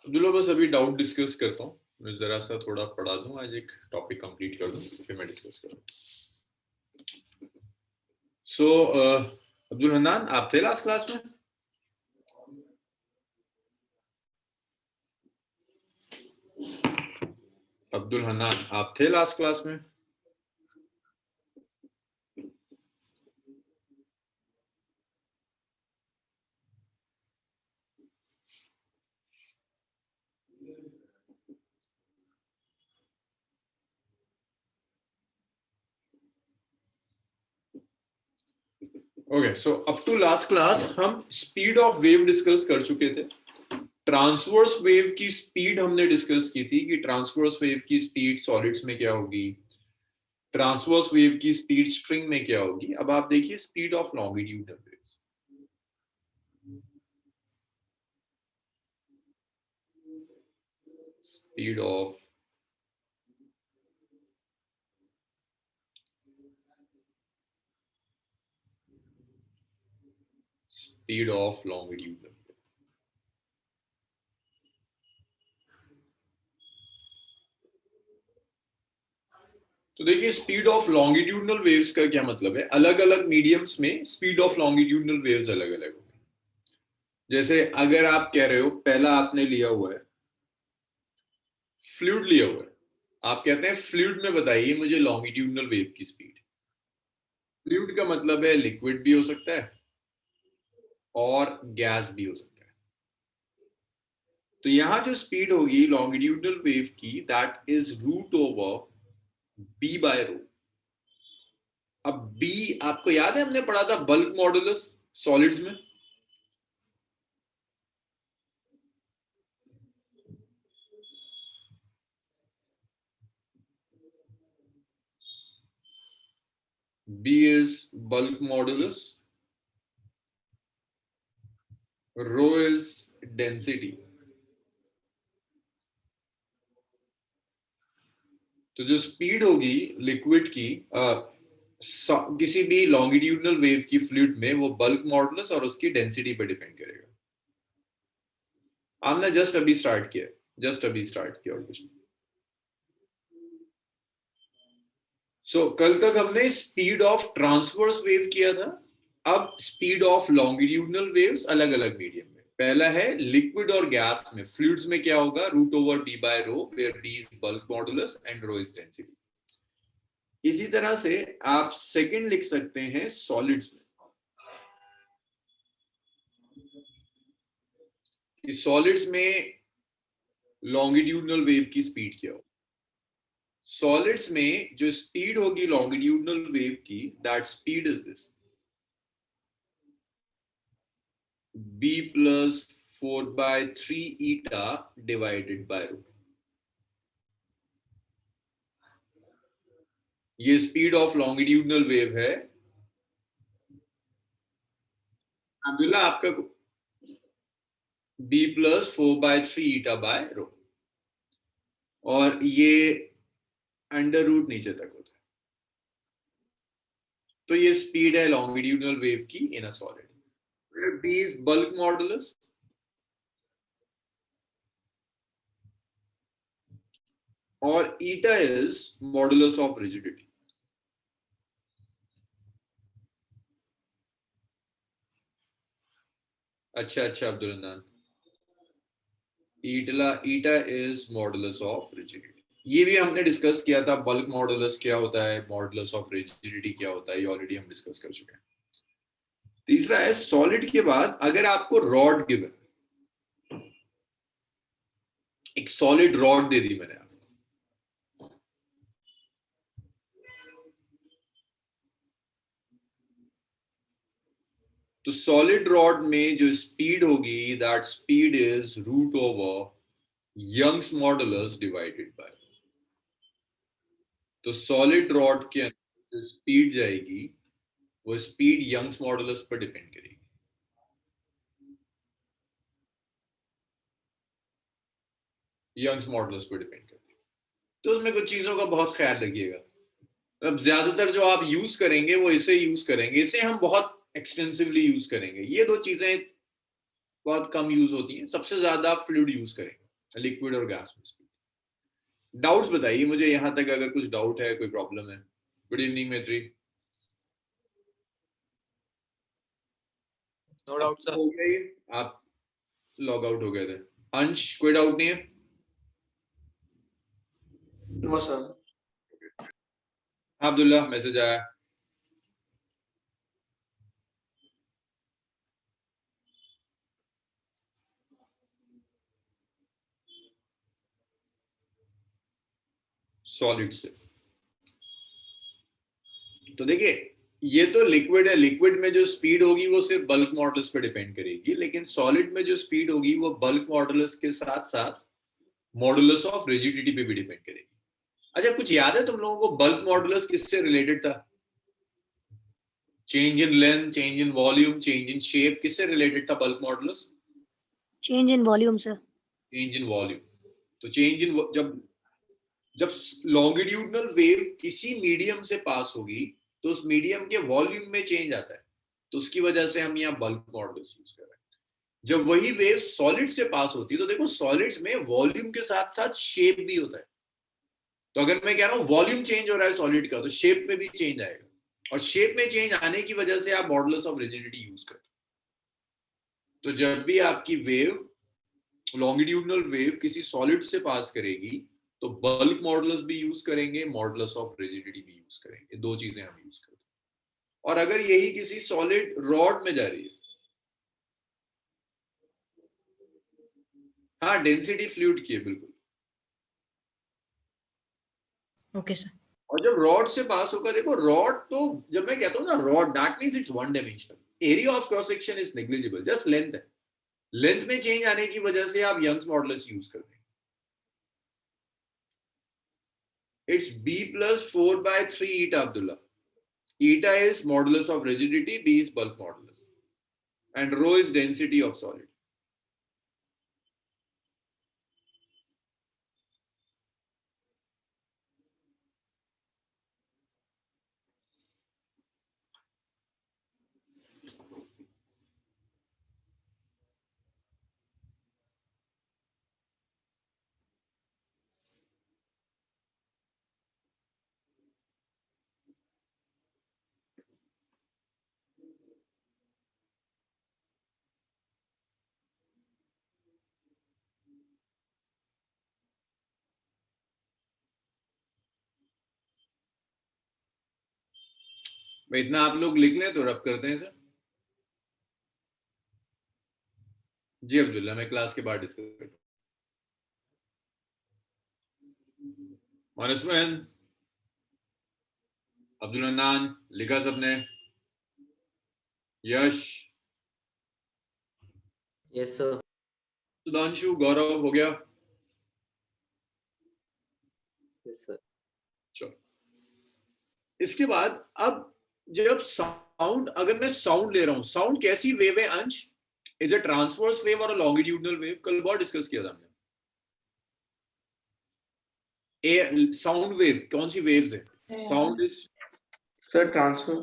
अब्दुल्ला बस अभी doubt discuss करता हूँ, मैं जरा सा थोड़ा पढ़ा दूँ, आज एक टॉपिक कंप्लीट कर दूँ, फिर मैं डिस्कस करूँ। सो अब्दुल हन्नान, आप थे लास्ट क्लास में? अब्दुल हन्नान, आप थे लास्ट क्लास में? Okay, so up to last class हम स्पीड ऑफ वेव डिस्कस कर चुके थे। ट्रांसवर्स वेव की स्पीड हमने डिस्कस की थी कि ट्रांसवर्स वेव की स्पीड सॉलिड्स में क्या होगी, ट्रांसवर्स वेव की स्पीड स्ट्रिंग में क्या होगी। अब आप देखिए speed of longitudinal waves. Speed of longitudinal. तो देखिए स्पीड ऑफ लॉन्गिट्यूडनल वेव्स का क्या मतलब है, अलग अलग मीडियम्स में स्पीड ऑफ लॉन्गिट्यूडनल वेव्स अलग अलग होगी। जैसे अगर आप कह रहे हो, पहला आपने लिया हुआ है फ्लूइड, लिया हुआ है, आप कहते हैं फ्लूइड में बताइए मुझे लॉन्गिट्यूडनल वेव की स्पीड। फ्लूइड का मतलब है लिक्विड भी हो सकता है और गैस भी हो सकता है। तो यहां जो स्पीड होगी लॉन्गिट्यूडनल वेव की, that is root over B by rho. अब बी आपको याद है, हमने पढ़ा था बल्क मॉडुलस सॉलिड्स में। B is bulk modulus, rho is density। तो जो स्पीड होगी लिक्विड की किसी भी लॉन्गिट्यूडनल वेव की फ्लूइड में, वो बल्क मॉडुलस और उसकी डेंसिटी पर डिपेंड करेगा। हमने जस्ट अभी स्टार्ट किया, और कुछ नहीं। कल तक हमने स्पीड ऑफ ट्रांसवर्स वेव किया था। अब स्पीड ऑफ लॉन्गिट्यूडनल वेव्स अलग अलग मीडियम में। पहला है लिक्विड और गैस में, फ्लूइड्स में क्या होगा, root over B by rho, where B is bulk modulus and rho is density. इसी तरह से आप सेकंड लिख सकते हैं सॉलिड्स में, कि सॉलिड्स में लॉन्गिट्यूडनल वेव की स्पीड क्या हो। सॉलिड्स में जो स्पीड होगी लॉन्गिट्यूडनल वेव की, that speed is this, b plus 4/3 eta divided by रो। ये स्पीड ऑफ लॉन्गिट्यूडनल वेव है। अब्दुल्ला आपका b plus 4/3 eta by रो, और ये अंडर रूट नीचे तक होता है। तो ये स्पीड है लॉन्गिट्यूडनल वेव की in a solid. b is bulk modulus और eta is modulus of rigidity। अच्छा Abdul Hannan, eta is modulus of rigidity. ये भी हमने डिस्कस किया था, बल्क मॉडुलस क्या होता है, मॉडुलस ऑफ रिजिडिटी क्या होता है, ये ऑलरेडी हम डिस्कस कर चुके हैं। तीसरा है सॉलिड के बाद अगर आपको रॉड गिवन, एक सॉलिड रॉड दे दी मैंने आपको, तो सॉलिड रॉड में जो स्पीड होगी, that speed is root over Young's modulus divided by. तो सॉलिड रॉड के अंदर जो स्पीड जाएगी, वो स्पीड यंग्स मॉडुलस पर डिपेंड करेगी। यंग्स मॉडुलस पर डिपेंड करेगी। तो उसमें कुछ चीजों का बहुत ख्याल रखिएगा। अब ज्यादातर जो आप यूज करेंगे वो इसे यूज करेंगे, इसे हम बहुत एक्सटेंसिवली यूज करेंगे। ये दो चीजें बहुत कम यूज होती हैं, सबसे ज्यादा फ्लूइड यूज करेंगे, लिक्विड और गैस में। डाउट्स बताइए मुझे यहाँ तक, अगर कुछ डाउट है, कोई प्रॉब्लम है। Good evening Maitri. No doubt sir. हो गया ये, आप लॉग आउट हो गए थे। अंश, कोई डाउट नहीं है? No sir. अब्दुल्ला, मैसेज आया। सॉलिड से तो देखिए, ये तो लिक्विड है, लिक्विड में जो स्पीड होगी वो सिर्फ बल्क मॉडुलस पे डिपेंड करेगी, लेकिन सॉलिड में जो स्पीड होगी वो बल्क मॉडुलस के साथ साथ मॉडुलस ऑफ रिजिडिटी पे भी डिपेंड करेगी। अच्छा, कुछ याद है तुम लोगों को बल्क मॉडुलस किससे रिलेटेड था? Change in length, change in volume, change in shape, किससे रिलेटेड था bulk modulus? Change in volume sir. Change in volume. तो चेंज इन, जब जब लॉन्गिट्यूडनल वेव किसी मीडियम से पास होगी तो उस मीडियम के वॉल्यूम में चेंज आता है, तो उसकी वजह से हम यहाँ बल्क मॉडुलस यूज कर रहे हैं। जब वही वेव सॉलिड से पास होती है तो देखो, सॉलिड्स में वॉल्यूम के साथ साथ शेप भी होता है। तो अगर मैं कह रहा हूँ वॉल्यूम चेंज हो रहा है सॉलिड का, तो शेप में भी चेंज आएगा, और शेप में चेंज आने की वजह से आप मॉडुलस ऑफ रिजिडिटी यूज करते हैं। तो जब भी आपकी वेव, लॉन्गिट्यूडनल वेव किसी सॉलिड से पास करेगी तो बल्क मॉडुलस भी यूज करेंगे, मॉडुलस ऑफ रिजिडिटी भी यूज करेंगे, दो चीजें हम यूज करते हैं। और अगर यही किसी सॉलिड रॉड में जा रही है, हाँ डेंसिटी फ्लूइड की है बिल्कुल। Okay sir. और जब रॉड से पास होगा, देखो रॉड तो, जब मैं कहता हूँ ना rod, that means it's one dimensional, area of cross section is negligible, just length है। लेंथ में चेंज आने की वजह से आप यंग्स मॉडुलस यूज करते हैं। It's b plus 4 by 3 eta, Abdullah. Eta is modulus of rigidity, b is bulk modulus, and rho is density of solid. भाई इतना आप लोग लिख लें तो रब करते हैं सर। जी अब्दुल्ला, मैं क्लास के बाद डिस्कस करता हूँ। मानसमैन, अब्दुल हन्नान, लिखा सबने? यश, यस सर। सुधांशु, गौरव, हो गया? Yes sir. चलो, इसके बाद अब जब साउंड, अगर मैं साउंड ले रहा हूं, साउंड कैसी वेव है अंश? इज अ ट्रांसवर्स वेव और अ लॉन्गिट्यूडनल वेव? कल बहुत डिस्कस किया था हमने। साउंड वेव कौन सी वेव्स है? Sound is sir transfer.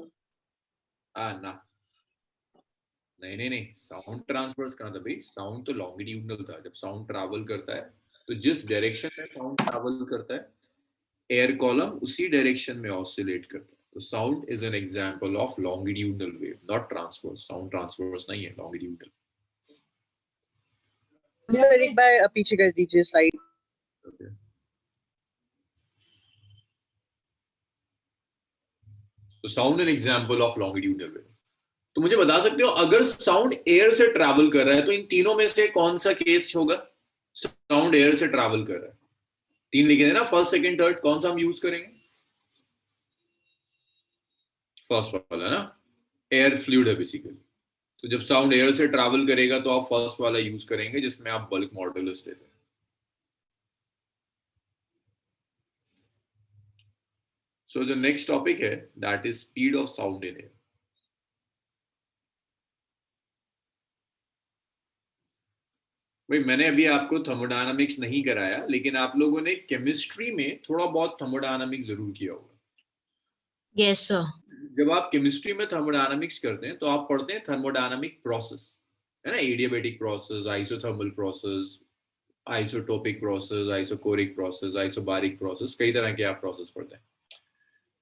ना, नहीं नहीं नहीं, साउंड ट्रांसवर्स कहाँ था भाई? साउंड तो लॉन्गिट्यूडनल था। जब साउंड ट्रैवल करता है तो जिस डायरेक्शन में साउंड ट्रैवल करता है, एयर कॉलम उसी डायरेक्शन में ऑसिलेट करता है। तो sound is an example of longitudinal wave, not transverse. Sound transverse नहीं है, लॉन्गिट्यूडनल। सर एक बार पीछे कर दीजिए स्लाइड। तो sound an example of longitudinal wave. तो मुझे बता सकते हो, अगर साउंड एयर से ट्रैवल कर रहा है तो इन तीनों में से कौन सा केस होगा? साउंड एयर से ट्रैवल कर रहा है, तीन लिखे थे ना, फर्स्ट सेकंड थर्ड, कौन सा हम यूज करेंगे? फर्स्ट वाला ना, एयर फ्लूइड है बेसिकली। तो जब साउंड एयर से ट्रैवल करेगा तो आप फर्स्ट वाला यूज करेंगे जिसमें आप बल्क मॉडुलस लेते हैं। So the next topic है, that is speed of sound in air. भाई मैंने अभी आपको थर्मोडायनामिक्स नहीं कराया, लेकिन आप लोगों ने केमिस्ट्री में थोड़ा बहुत थर्मोडायनामिक्स जरूर किया होगा। Yes sir. जब आप केमिस्ट्री में थर्मोडायनामिक्स करते हैं तो आप पढ़ते हैं थर्मोडायनामिक प्रोसेस, है ना, adiabatic process, isothermal process, isotopic process, isochoric process, isobaric process, कई तरह के आप प्रोसेस पढ़ते हैं।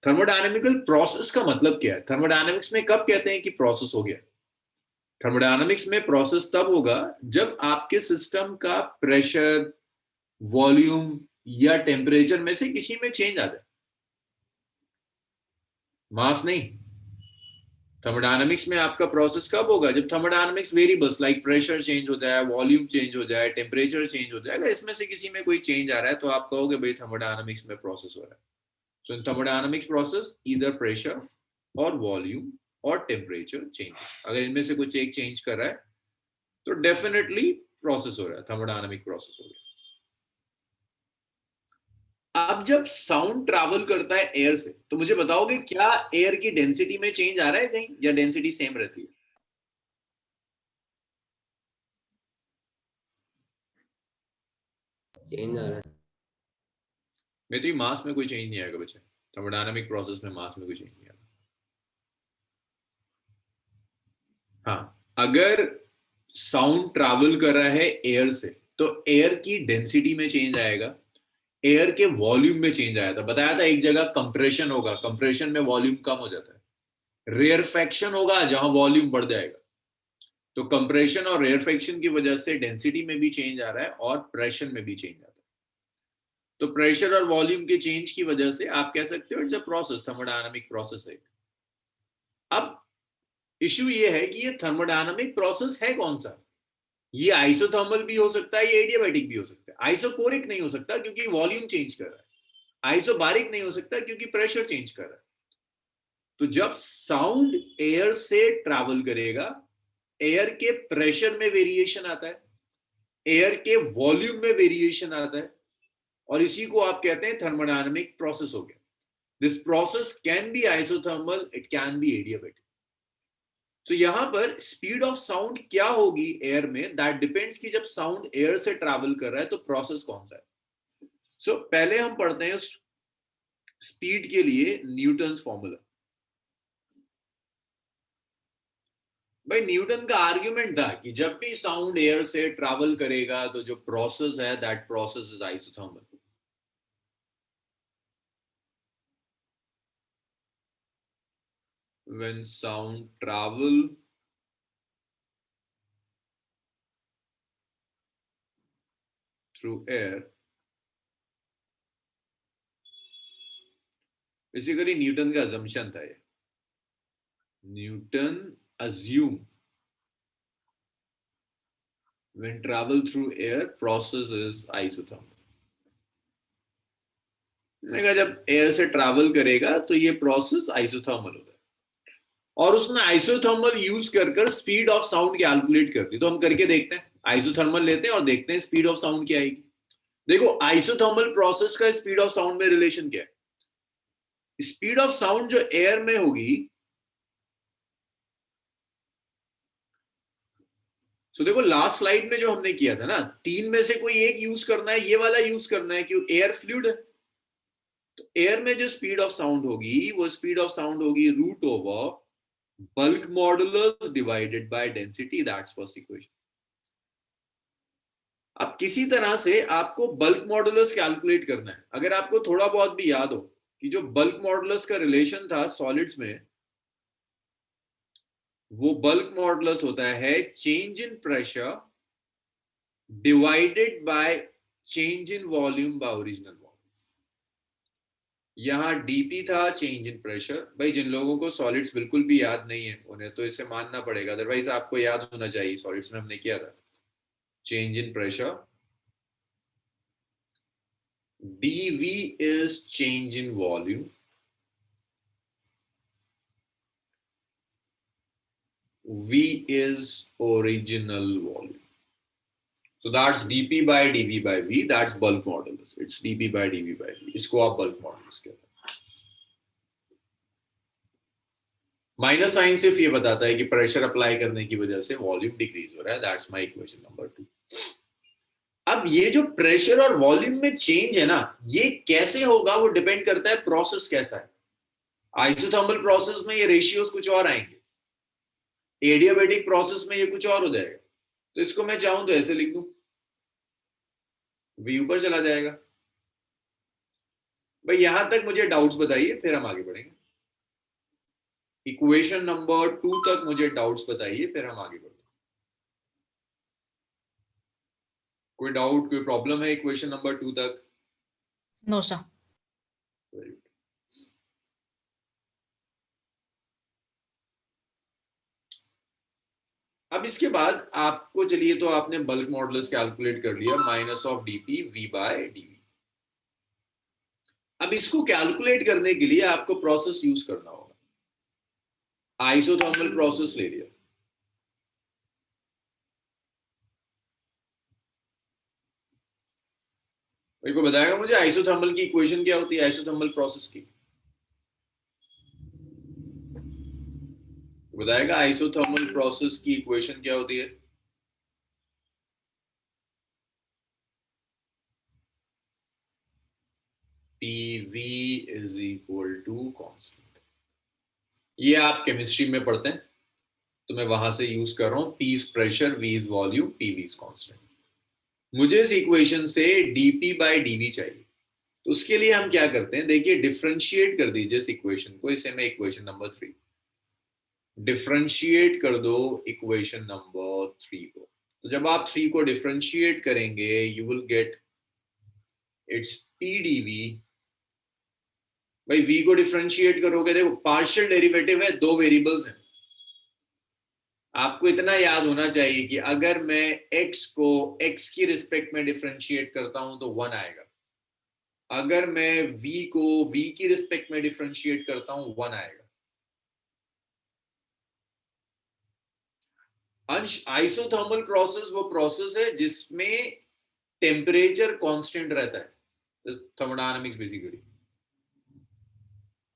थर्मोडायनामिकल प्रोसेस का मतलब क्या है? थर्मोडायनामिक्स में कब कहते हैं कि प्रोसेस हो गया? थर्मोडायनामिक्स में प्रोसेस तब होगा जब आपके सिस्टम का प्रेशर, वॉल्यूम या टेम्परेचर में से किसी में चेंज आ जाए, मास नहीं। थर्मोडायनामिक्स में आपका प्रोसेस कब होगा? जब thermodynamics variables like pressure change हो जाए, वॉल्यूम चेंज हो जाए, टेम्परेचर चेंज हो जाए, अगर इसमें से किसी में कोई चेंज आ रहा है तो आप कहोगे भाई थर्मोडायनामिक्स में प्रोसेस हो रहा है। सो इन थर्मोडायनामिक्स प्रोसेस ईदर प्रेशर और वॉल्यूम और टेम्परेचर चेंज, अगर इनमें से कुछ एक चेंज कर रहा है तो डेफिनेटली प्रोसेस हो रहा है, थर्मोडायनामिक प्रोसेस हो गया। अब जब साउंड ट्रैवल करता है एयर से, तो मुझे बताओगे क्या एयर की डेंसिटी में चेंज आ रहा है कहीं, या डेंसिटी सेम रहती है? चेंज आ रहा है। मेरी मास में कोई चेंज नहीं आएगा बच्चे, थर्मोडायनामिक प्रोसेस में मास में कोई चेंज नहीं आएगा। हाँ, अगर साउंड ट्रैवल कर रहा है एयर से तो एयर की डेंसिटी में चेंज आएगा, एयर के वॉल्यूम में चेंज आया था, बताया था एक जगह कंप्रेशन होगा, कंप्रेशन में वॉल्यूम कम हो जाता है। रेयरफेक्शन होगा जहां वॉल्यूम बढ़ जाएगा। तो कंप्रेशन और रेयरफेक्शन की वजह से डेंसिटी में भी चेंज आ रहा है और प्रेशर में भी चेंज आता है। तो प्रेशर और वॉल्यूम के चेंज की वजह से आप कह सकते हो it's a process, thermodynamic process है। अब इश्यू ये है कि ये थर्मोडायनामिक प्रोसेस है कौन सा? ये आइसोथर्मल भी हो सकता है, ये एडियाबैटिक भी हो सकता है। आइसोकोरिक नहीं हो सकता क्योंकि वॉल्यूम चेंज कर रहा है, आइसोबारिक नहीं हो सकता क्योंकि प्रेशर चेंज कर रहा है। तो जब साउंड एयर से ट्रैवल करेगा, एयर के प्रेशर में वेरिएशन आता है, एयर के वॉल्यूम में वेरिएशन आता है, और इसी को आप कहते हैं थर्मोडायनामिक प्रोसेस हो गया। This process can be isothermal, it can be adiabatic. तो यहां पर स्पीड ऑफ साउंड क्या होगी एयर में, दैट डिपेंड्स कि जब साउंड एयर से ट्रैवल कर रहा है तो प्रोसेस कौन सा है। सो पहले हम पढ़ते हैं स्पीड के लिए न्यूटन्स फॉर्मूला। भाई न्यूटन का आर्ग्यूमेंट था कि जब भी साउंड एयर से ट्रैवल करेगा तो जो प्रोसेस है that process is isothermal. When sound travel through air, basically Newton का assumption था ये। Newton assume when travel through air process is isothermal। जब एयर से ट्रैवल करेगा तो ये प्रोसेस आइसोथर्मल होता है, और उसने आइसोथर्मल यूज कर स्पीड ऑफ साउंड कैलकुलेट कर दी। तो हम करके देखते हैं, आइसोथर्मल लेते हैं और देखते हैं स्पीड ऑफ साउंड क्या आएगी। देखो आइसोथर्मल प्रोसेस का स्पीड ऑफ साउंड में रिलेशन क्या है? स्पीड ऑफ साउंड जो एयर में होगी, सो देखो लास्ट स्लाइड में जो हमने किया था ना, तीन में से कोई एक यूज करना है, ये वाला यूज करना है, क्यों? एयर फ्लूइड है। तो एयर में जो स्पीड ऑफ साउंड होगी वो स्पीड ऑफ साउंड होगी root over bulk modulus divided by density, that's first equation. अब किसी तरह से आपको बल्क मॉडुलस कैलकुलेट करना है। अगर आपको थोड़ा बहुत भी याद हो कि जो बल्क मॉडुलस का रिलेशन था सॉलिड्स में, वो बल्क मॉडुलस होता है change in pressure divided by change in volume by original volume. यहां डीपी था चेंज इन प्रेशर। भाई जिन लोगों को सॉलिड्स बिल्कुल भी याद नहीं है उन्हें तो इसे मानना पड़ेगा, अदरवाइज आपको याद होना चाहिए। सॉलिड्स में हमने किया था change in pressure, dV is change in volume, V is original volume. So that's dP by dV by V, that's bulk modulus, it's dP by dV by V, इसको आप bulk modulus कहते हैं। Minus sign सिर्फ ये बताता है कि pressure apply करने की वजह से वॉल्यूम डिक्रीज हो रहा है, दैट्स माय इक्वेशन नंबर 2। अब ये जो प्रेशर और वॉल्यूम में चेंज है ना, ये कैसे होगा वो डिपेंड करता है प्रोसेस कैसा है। आइसोथर्मल प्रोसेस में ये रेशियोज कुछ और आएंगे, एडियाबैटिक प्रोसेस में ये कुछ और हो जाएगा। तो इसको मैं चाहूं तो ऐसे लिख दूं, V ऊपर चला जाएगा। भाई यहां तक मुझे डाउट्स बताइए, फिर हम आगे बढ़ेंगे। इक्वेशन नंबर 2 तक मुझे डाउट्स बताइए, फिर हम आगे बढ़ेंगे। कोई डाउट, कोई प्रॉब्लम है इक्वेशन नंबर 2 तक? No, sir. Very good. अब इसके बाद आपको, चलिए तो आपने बल्क मॉडुलस कैलकुलेट कर लिया, minus of dP V by dV. अब इसको कैलकुलेट करने के लिए आपको प्रोसेस यूज करना होगा। आइसोथर्मल प्रोसेस ले लिया, मेरे को बताएगा मुझे आइसोथर्मल की इक्वेशन क्या होती है, आइसोथर्मल प्रोसेस की बताएगा। आइसोथर्मल प्रोसेस की इक्वेशन क्या होती है? PV is equal to constant. ये आप केमिस्ट्री में पढ़ते हैं, तो मैं वहां से यूज कर रहा हूं। P is pressure, V is volume, PV is constant. मुझे इस इक्वेशन से dP बाय dV चाहिए, तो उसके लिए हम क्या करते हैं, देखिए डिफरेंशिएट कर दीजिए इस इक्वेशन को, इसे मैं इक्वेशन नंबर 3 डिफरेंशिएट कर दो, इक्वेशन नंबर 3 को। तो जब आप 3 को डिफरेंशिएट करेंगे, you will get it's PdV। भाई V को डिफरेंशिएट करोगे, देखो पार्शियल डेरिवेटिव है, दो वेरिएबल्स हैं। आपको इतना याद होना चाहिए कि अगर मैं x को x की रिस्पेक्ट में डिफरेंशिएट करता हूं तो 1 आएगा, अगर मैं v को v की रिस्पेक्ट में डिफरेंशिएट करता हूं 1 आएगा। अंश, आइसोथर्मल प्रोसेस वो प्रोसेस है जिसमें टेम्परेचर कांस्टेंट रहता है, थर्मोडायनामिक्स बेसिकली।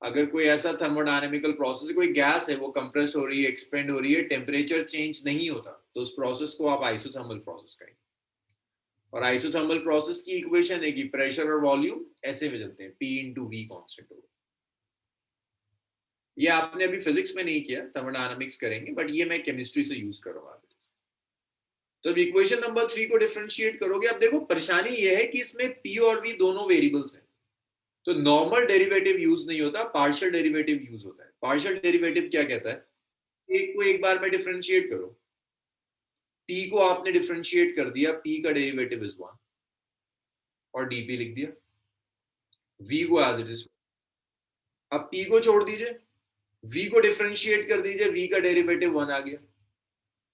अगर कोई ऐसा थर्मोडायनेमिकल प्रोसेस, कोई गैस है वो कंप्रेस हो रही है, एक्सपेंड हो रही है, टेम्परेचर चेंज नहीं होता, तो उस प्रोसेस को आप आइसोथर्मल प्रोसेस कहेंगे। और आइसोथर्मल प्रोसेस की इक्वेशन है कि प्रेशर और वॉल्यूम ऐसे बदलते हैं, P इंटू वी कॉन्स्टेंट होगा। ये आपने अभी फिजिक्स में नहीं किया, थर्मोडायनामिक्स करेंगे, बट ये मैं केमिस्ट्री से यूज कर रहा हूँ। तो अब इक्वेशन नंबर 3 को डिफरेंशिएट करोगे, अब देखो परेशानी ये है कि इसमें P और V दोनों वेरिएबल्स हैं, तो नॉर्मल डेरिवेटिव यूज नहीं होता, पार्शियल डेरिवेटिव यूज होता है। पार्शियल डेरिवेटिव क्या कहता है, एक को एक बार में डिफरेंशिएट करो, P को आपने डिफरेंशिएट कर दिया, P का डेरिवेटिव इज 1 और dP लिख दिया, V को एज इट इज। अब P को छोड़ दीजिए, V को डिफरेंशिएट कर दीजिए, V का डेरिवेटिव 1 आ गया।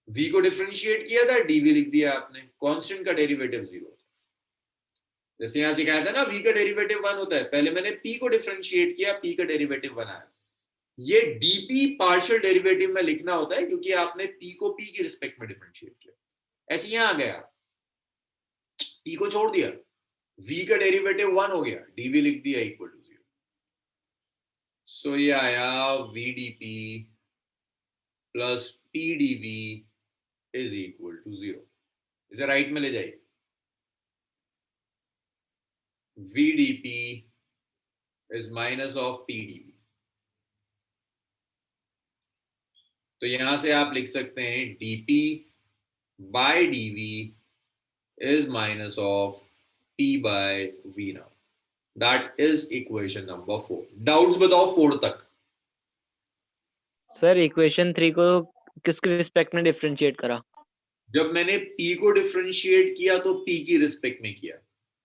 V को डिफरेंशिएट किया था, dV लिख दिया आपने, कांस्टेंट का डेरिवेटिव 0। जैसे यहां सिखाया था ना, V का डेरिवेटिव 1 होता है, पहले मैंने P को डिफरेंशिएट किया, P का डेरिवेटिव 1 आया। ये dP पार्शियल डेरिवेटिव में लिखना होता है, क्योंकि आपने P को P की रिस्पेक्ट में डिफरेंशिएट किया। ऐसे यहां आ गया, P को छोड़ दिया, V का डेरिवेटिव 1 हो गया, dV लिख दिया इक्वल टू 0। सो ये आया VdP plus PdV is equal to 0। इसे राइट में ले जाइए, VdP is minus of PdV। तो यहां से आप लिख सकते हैं dP bye dV is minus of P by V now. That is equation number 4. Doubts बताओ 4 तक। सर इक्वेशन 3 को किसके रिस्पेक्ट में डिफरेंशिएट करा? जब मैंने P को डिफरेंशिएट किया तो P की रिस्पेक्ट में किया,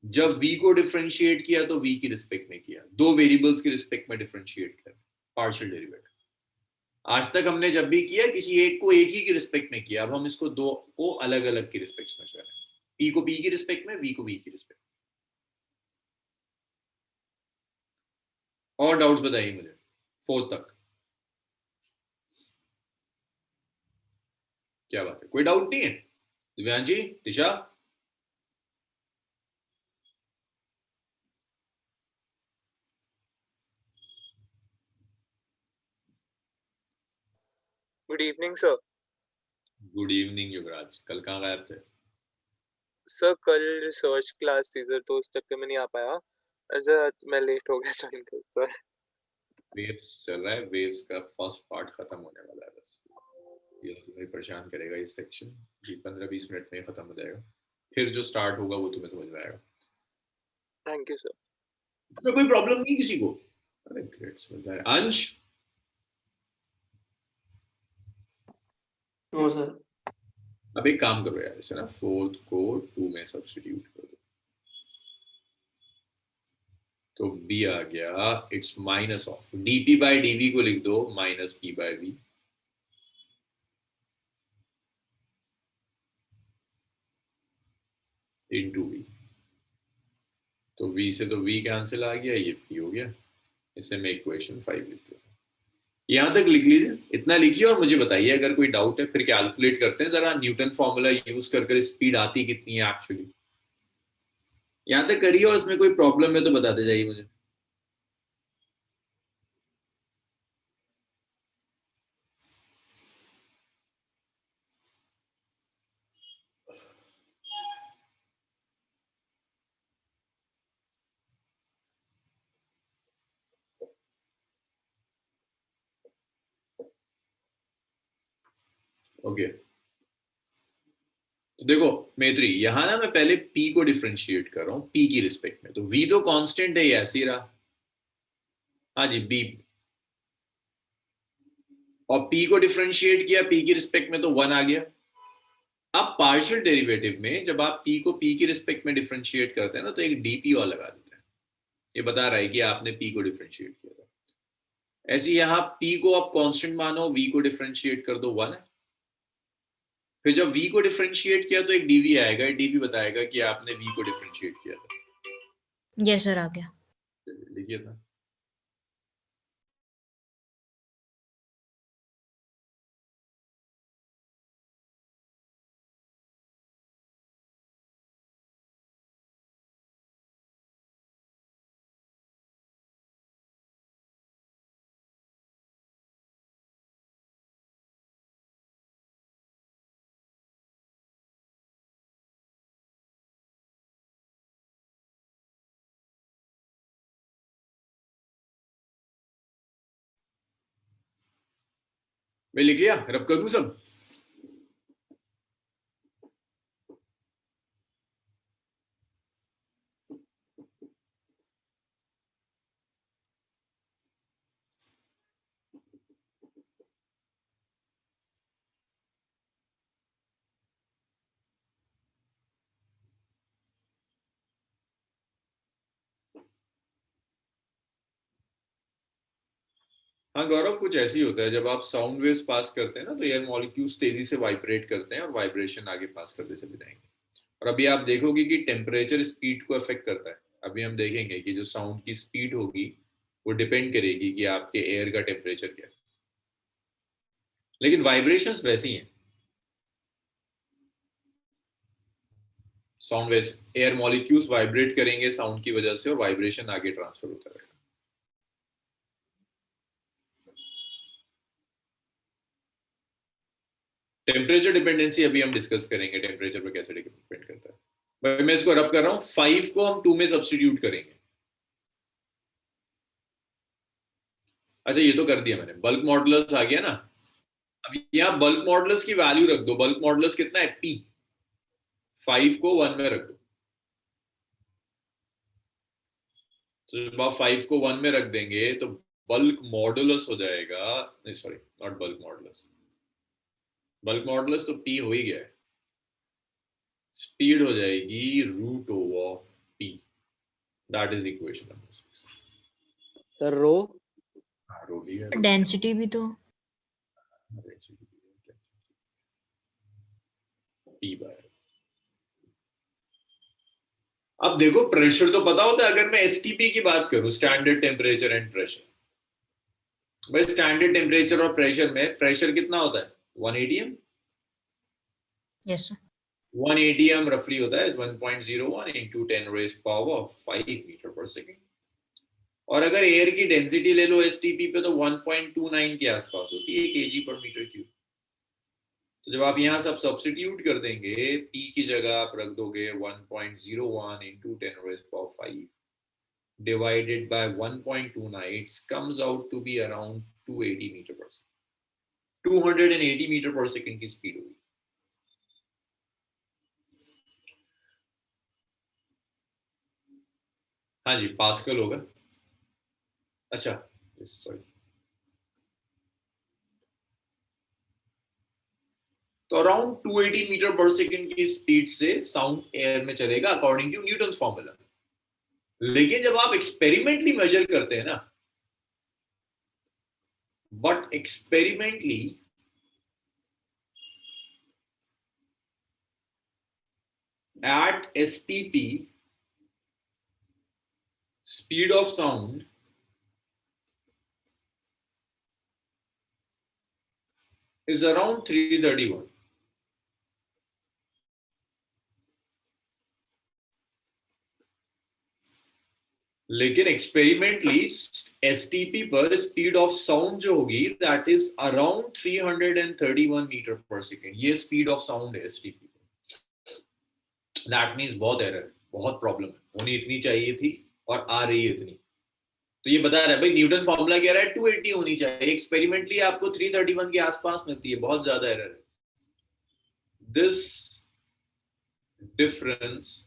जब V को डिफरेंशिएट किया तो V की रिस्पेक्ट में किया, दो वेरिएबल्स की रिस्पेक्ट में डिफरेंशिएट किया, पार्शियल डेरिवेटिव। आज तक हमने जब भी किया किसी एक को एक ही की रिस्पेक्ट में किया, अब हम इसको दो को अलग अलग की रिस्पेक्ट में कर रहे हैं, P को P की रिस्पेक्ट में, V को V की रिस्पेक्ट में। और डाउट्स बताइए मुझे 4 तक। क्या बात है, कोई डाउट नहीं है? Divyansh ji, Disha? Good evening sir. Good evening Yuvraj, कल कहाँ गायब थे? सर कल रिसर्च क्लास थी सर, तो उस चक्कर में नहीं आ पाया। अच्छा मैं लेट हो गया ज्वाइन कर सर। वेव्स चल रहा है, वेव्स का फर्स्ट पार्ट खत्म होने वाला है बस, ये तुम्हें परेशान करेगा ये सेक्शन, ये 15-20 मिनट में खत्म हो जाएगा, फिर जो स्टार्ट होगा वो तुम्हें समझ में आएगा। Thank you sir. तो कोई प्रॉब्लम नहीं किसी को? अरे ग्रेट, समझ रहा है। अंश? No sir. अब एक काम करो यार, इसे ना 4th को 2 में सब्स्टिट्यूट कर दो, तो b आ गया, it's minus of dp bye dv को लिख दो minus p by v, into v। तो v से तो v कैंसिल आ गया, ये p हो गया। इसे मैं इक्वेशन 5 लिख दूँ। यहां तक लिख लीजिए, इतना लिखिए और मुझे बताइए अगर कोई डाउट है, फिर कैलकुलेट करते हैं जरा, न्यूटन फॉर्मूला यूज कर स्पीड आती कितनी है एक्चुअली। यहां तक करिए और इसमें कोई प्रॉब्लम है तो बताते जाइए मुझे। ओके तो देखो मैत्री, यहां ना मैं पहले p को डिफरेंशिएट कर रहा हूं p की रिस्पेक्ट में, तो v तो कांस्टेंट है, ये ऐसे ही रहा। हाँ जी b, और p को डिफरेंशिएट किया p की रिस्पेक्ट में तो 1 आ गया। अब पार्शियल डेरिवेटिव में जब आप p को p की रिस्पेक्ट में डिफरेंशिएट करते हैं ना, तो एक dp और लगा देते हैं, ये बता रहा है कि आपने p को डिफरेंशिएट किया था। ऐसे यहाँ p को आप कांस्टेंट मानो, v को डिफरेंशिएट कर दो 1 है। फिर जब v को डिफरेंशिएट किया तो एक dv आएगा, dv बताएगा कि आपने v को डिफरेंशिएट किया था। यस सर, आ गया। लिखिए था। मैं लिख लिया, रब कर दूं सब? हाँ गौरव, कुछ ऐसे ही होता है जब आप साउंड वेव्स पास करते हैं ना, तो एयर मॉलिक्यूल्स तेजी से वाइब्रेट करते हैं और वाइब्रेशन आगे पास करते चले जाएंगे। और अभी आप देखोगे कि टेम्परेचर स्पीड को अफेक्ट करता है। अभी हम देखेंगे कि जो साउंड की स्पीड होगी वो डिपेंड करेगी कि आपके एयर का टेम्परेचर क्या है, लेकिन वाइब्रेशंस वैसी हैं। Sound waves, air molecules vibrate करेंगे साउंड की वजह से और वाइब्रेशन आगे ट्रांसफर होता रहेगा। टेम्परेचर डिपेंडेंसी अभी हम डिस्कस करेंगे, टेम्परेचर पर कैसे डिपेंड करता है। भाई मैं इसको रब कर रहा हूं, 5 को हम 2 में सब्स्टिट्यूट करेंगे। अच्छा ये तो कर दिया मैंने, बल्क मॉडुलस आ गया ना। अब यहाँ बल्क मॉडुलस की वैल्यू रख दो, बल्क मॉडुलस कितना है p, 5 को 1 में रख दो। तो जब आप 5 को 1 में रख देंगे तो बल्क मॉडुलस हो जाएगा, नहीं sorry not bulk modulus, bulk modulus तो p हो ही गया है, स्पीड हो जाएगी root over p, that is equation number 6। Sir rho? Rho भी है, डेंसिटी भी तो p बाय। अब देखो प्रेशर तो पता होता है, अगर मैं एसटीपी की बात करूं, स्टैंडर्ड टेम्परेचर एंड प्रेशर, भाई स्टैंडर्ड टेम्परेचर और प्रेशर में प्रेशर कितना होता है 1 atm, यस सर। 1 atm रफली होता है 1.01 into 10 raised power 5 मीटर पर सेकेंड। और अगर एयर की डेंसिटी ले लो एसटीपी पे तो 1.29 के आसपास होती है kg पर मीटर क्यूब। तो जब आप यहाँ सब सब्स्टिट्यूट कर देंगे, p की जगह आप रख दोगे 1.01 into 10 raised power 5 divided by 1.29, it comes out to be around 280 meter per second. 280 metre पर सेकंड की स्पीड होगी। हाँ जी, पास्कल होगा। अच्छा, सॉरी। तो अराउंड 280 मीटर पर सेकंड की स्पीड से साउंड एयर में चलेगा अकॉर्डिंग टू न्यूटन्स फॉर्मूला। लेकिन जब आप एक्सपेरिमेंटली मेजर करते हैं ना, but experimentally at STP, speed of sound is around 331. लेकिन एक्सपेरिमेंटली एसटीपी पर स्पीड ऑफ साउंड जो होगी दैट इज अराउंड 331 मीटर पर सेकेंड। ये स्पीड ऑफ साउंड है एसटीपी पर। दैट मीन्स बहुत एरर है, बहुत प्रॉब्लम है, होनी इतनी चाहिए थी और आ रही है इतनी। तो ये बता रहा है भाई न्यूटन फॉर्मूला कह रहा है 280 होनी चाहिए, एक्सपेरिमेंटली आपको 331 के आसपास मिलती है, बहुत ज्यादा एरर है। This difference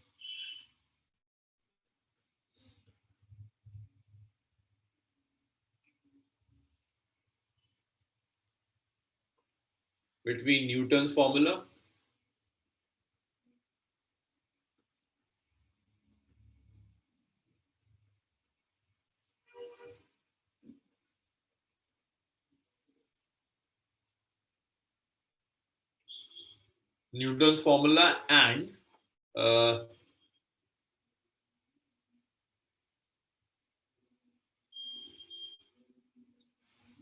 between Newton's formula and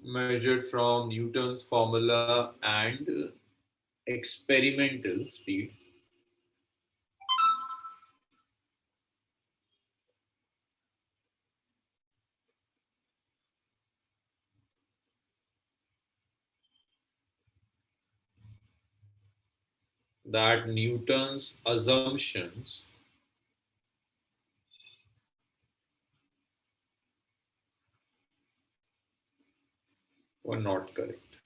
measured from Newton's formula and experimental speed. That Newton's assumptions were not correct.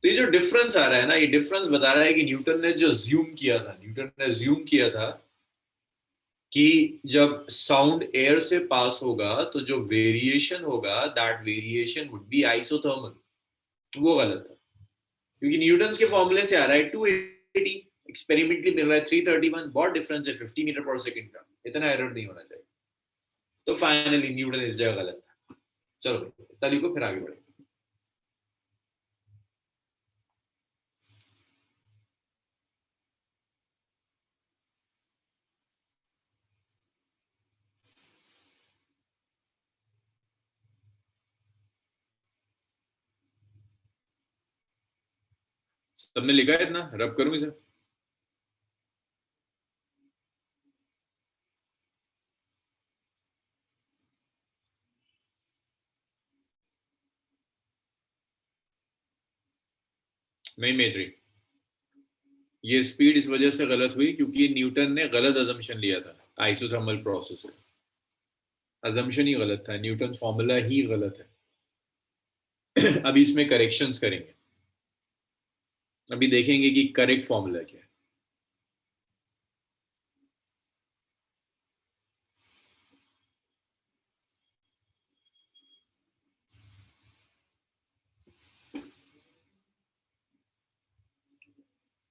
तो ये जो डिफरेंस आ रहा है ना, ये डिफरेंस बता रहा है कि न्यूटन ने जो अज्यूम किया था कि जब साउंड एयर से पास होगा तो जो वेरिएशन होगा that variation would be isothermal, वो गलत था। क्योंकि न्यूटन के फॉर्मूले से आ रहा है 280, एक्सपेरिमेंटली मिल रहा है 331, बहुत डिफरेंस है 50 मीटर पर सेकंड का, इतना एरर नहीं होना चाहिए। तो फाइनली न्यूटन इस जगह गलत था। चलो ताली को फिर आगे बढ़े। सबने लिखा है इतना? रब करूं इसे? नहीं मेत्री, ये स्पीड इस वजह से गलत हुई क्योंकि न्यूटन ने गलत अजम्पशन लिया था आइसोथर्मल प्रोसेस से। अजम्पशन ही गलत था, न्यूटन फॉर्मूला ही गलत है। अभी इसमें करेक्शंस करेंगे, अभी देखेंगे कि करेक्ट फॉर्मूला क्या है।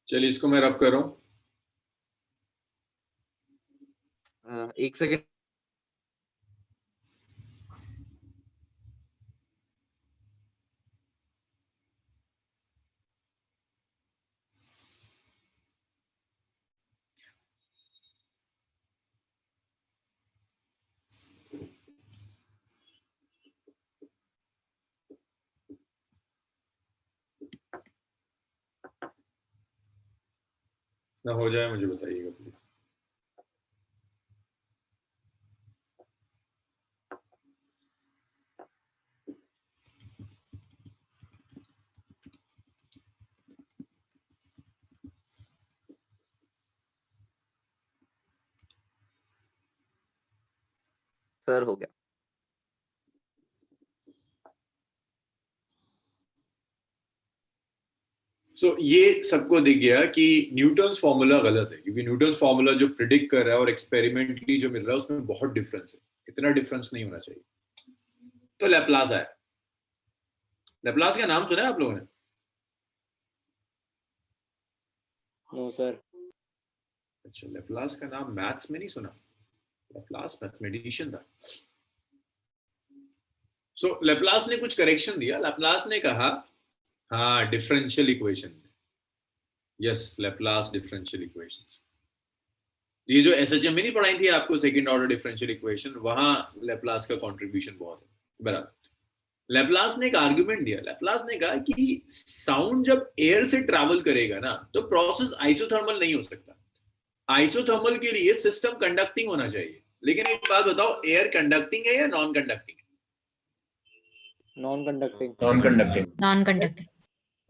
चलिए इसको मैं रब कर रहा हूं। एक सेकंड। ना हो जाए मुझे बताइएगा प्लीज। सर हो गया। सो ये सबको दिख गया कि न्यूटन्स फॉर्मूला गलत है, क्योंकि न्यूटन्स फॉर्मूला जो प्रिडिक्ट कर रहा है और एक्सपेरिमेंटली जो मिल रहा है उसमें बहुत डिफरेंस है, इतना डिफरेंस नहीं होना चाहिए। तो लैप्लास आया। लैप्लास का नाम सुना है आप लोगों ने? No sir. अच्छा, लैप्लास का नाम मैथ्स में नहीं सुना? लैप्लास मैथमेटिशियन था। सो लैप्लास ने कुछ करेक्शन दिया। लैप्लास ने कहा हाँ differential equation, yes Laplace differential equations. ये जो एसएचएम में नहीं पढ़ाई थी आपको सेकंड ऑर्डर डिफरेंशियल इक्वेशन, वहां लैप्लास का कंट्रीब्यूशन बहुत है। बराबर। लैप्लास ने एक आर्गुमेंट दिया। लैप्लास ने कहा कि साउंड जब एयर से ट्रैवल करेगा ना तो प्रोसेस आइसोथर्मल नहीं हो सकता। आइसोथर्मल के लिए सिस्टम कंडक्टिंग होना चाहिए। लेकिन एक बात बताओ, एयर कंडक्टिंग है या non conducting? Non conducting. Non conducting.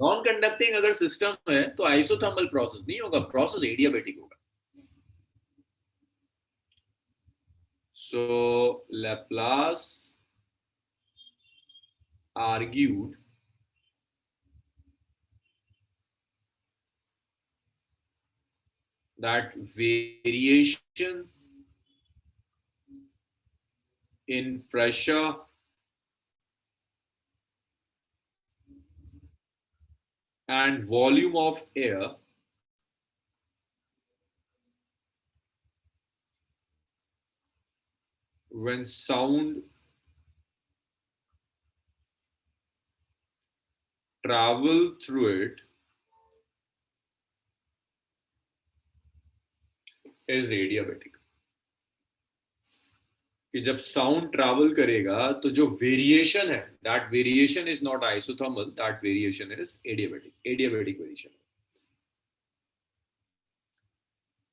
Non conducting अगर सिस्टम है तो आइसोथर्मल प्रोसेस नहीं होगा, प्रोसेस एडियाबैटिक होगा। सो Laplace argued that variation in pressure and volume of air when sound travel through it is adiabatic। कि जब साउंड ट्रैवल करेगा तो जो वेरिएशन है, that variation is not isothermal, that variation is adiabatic, adiabatic variation.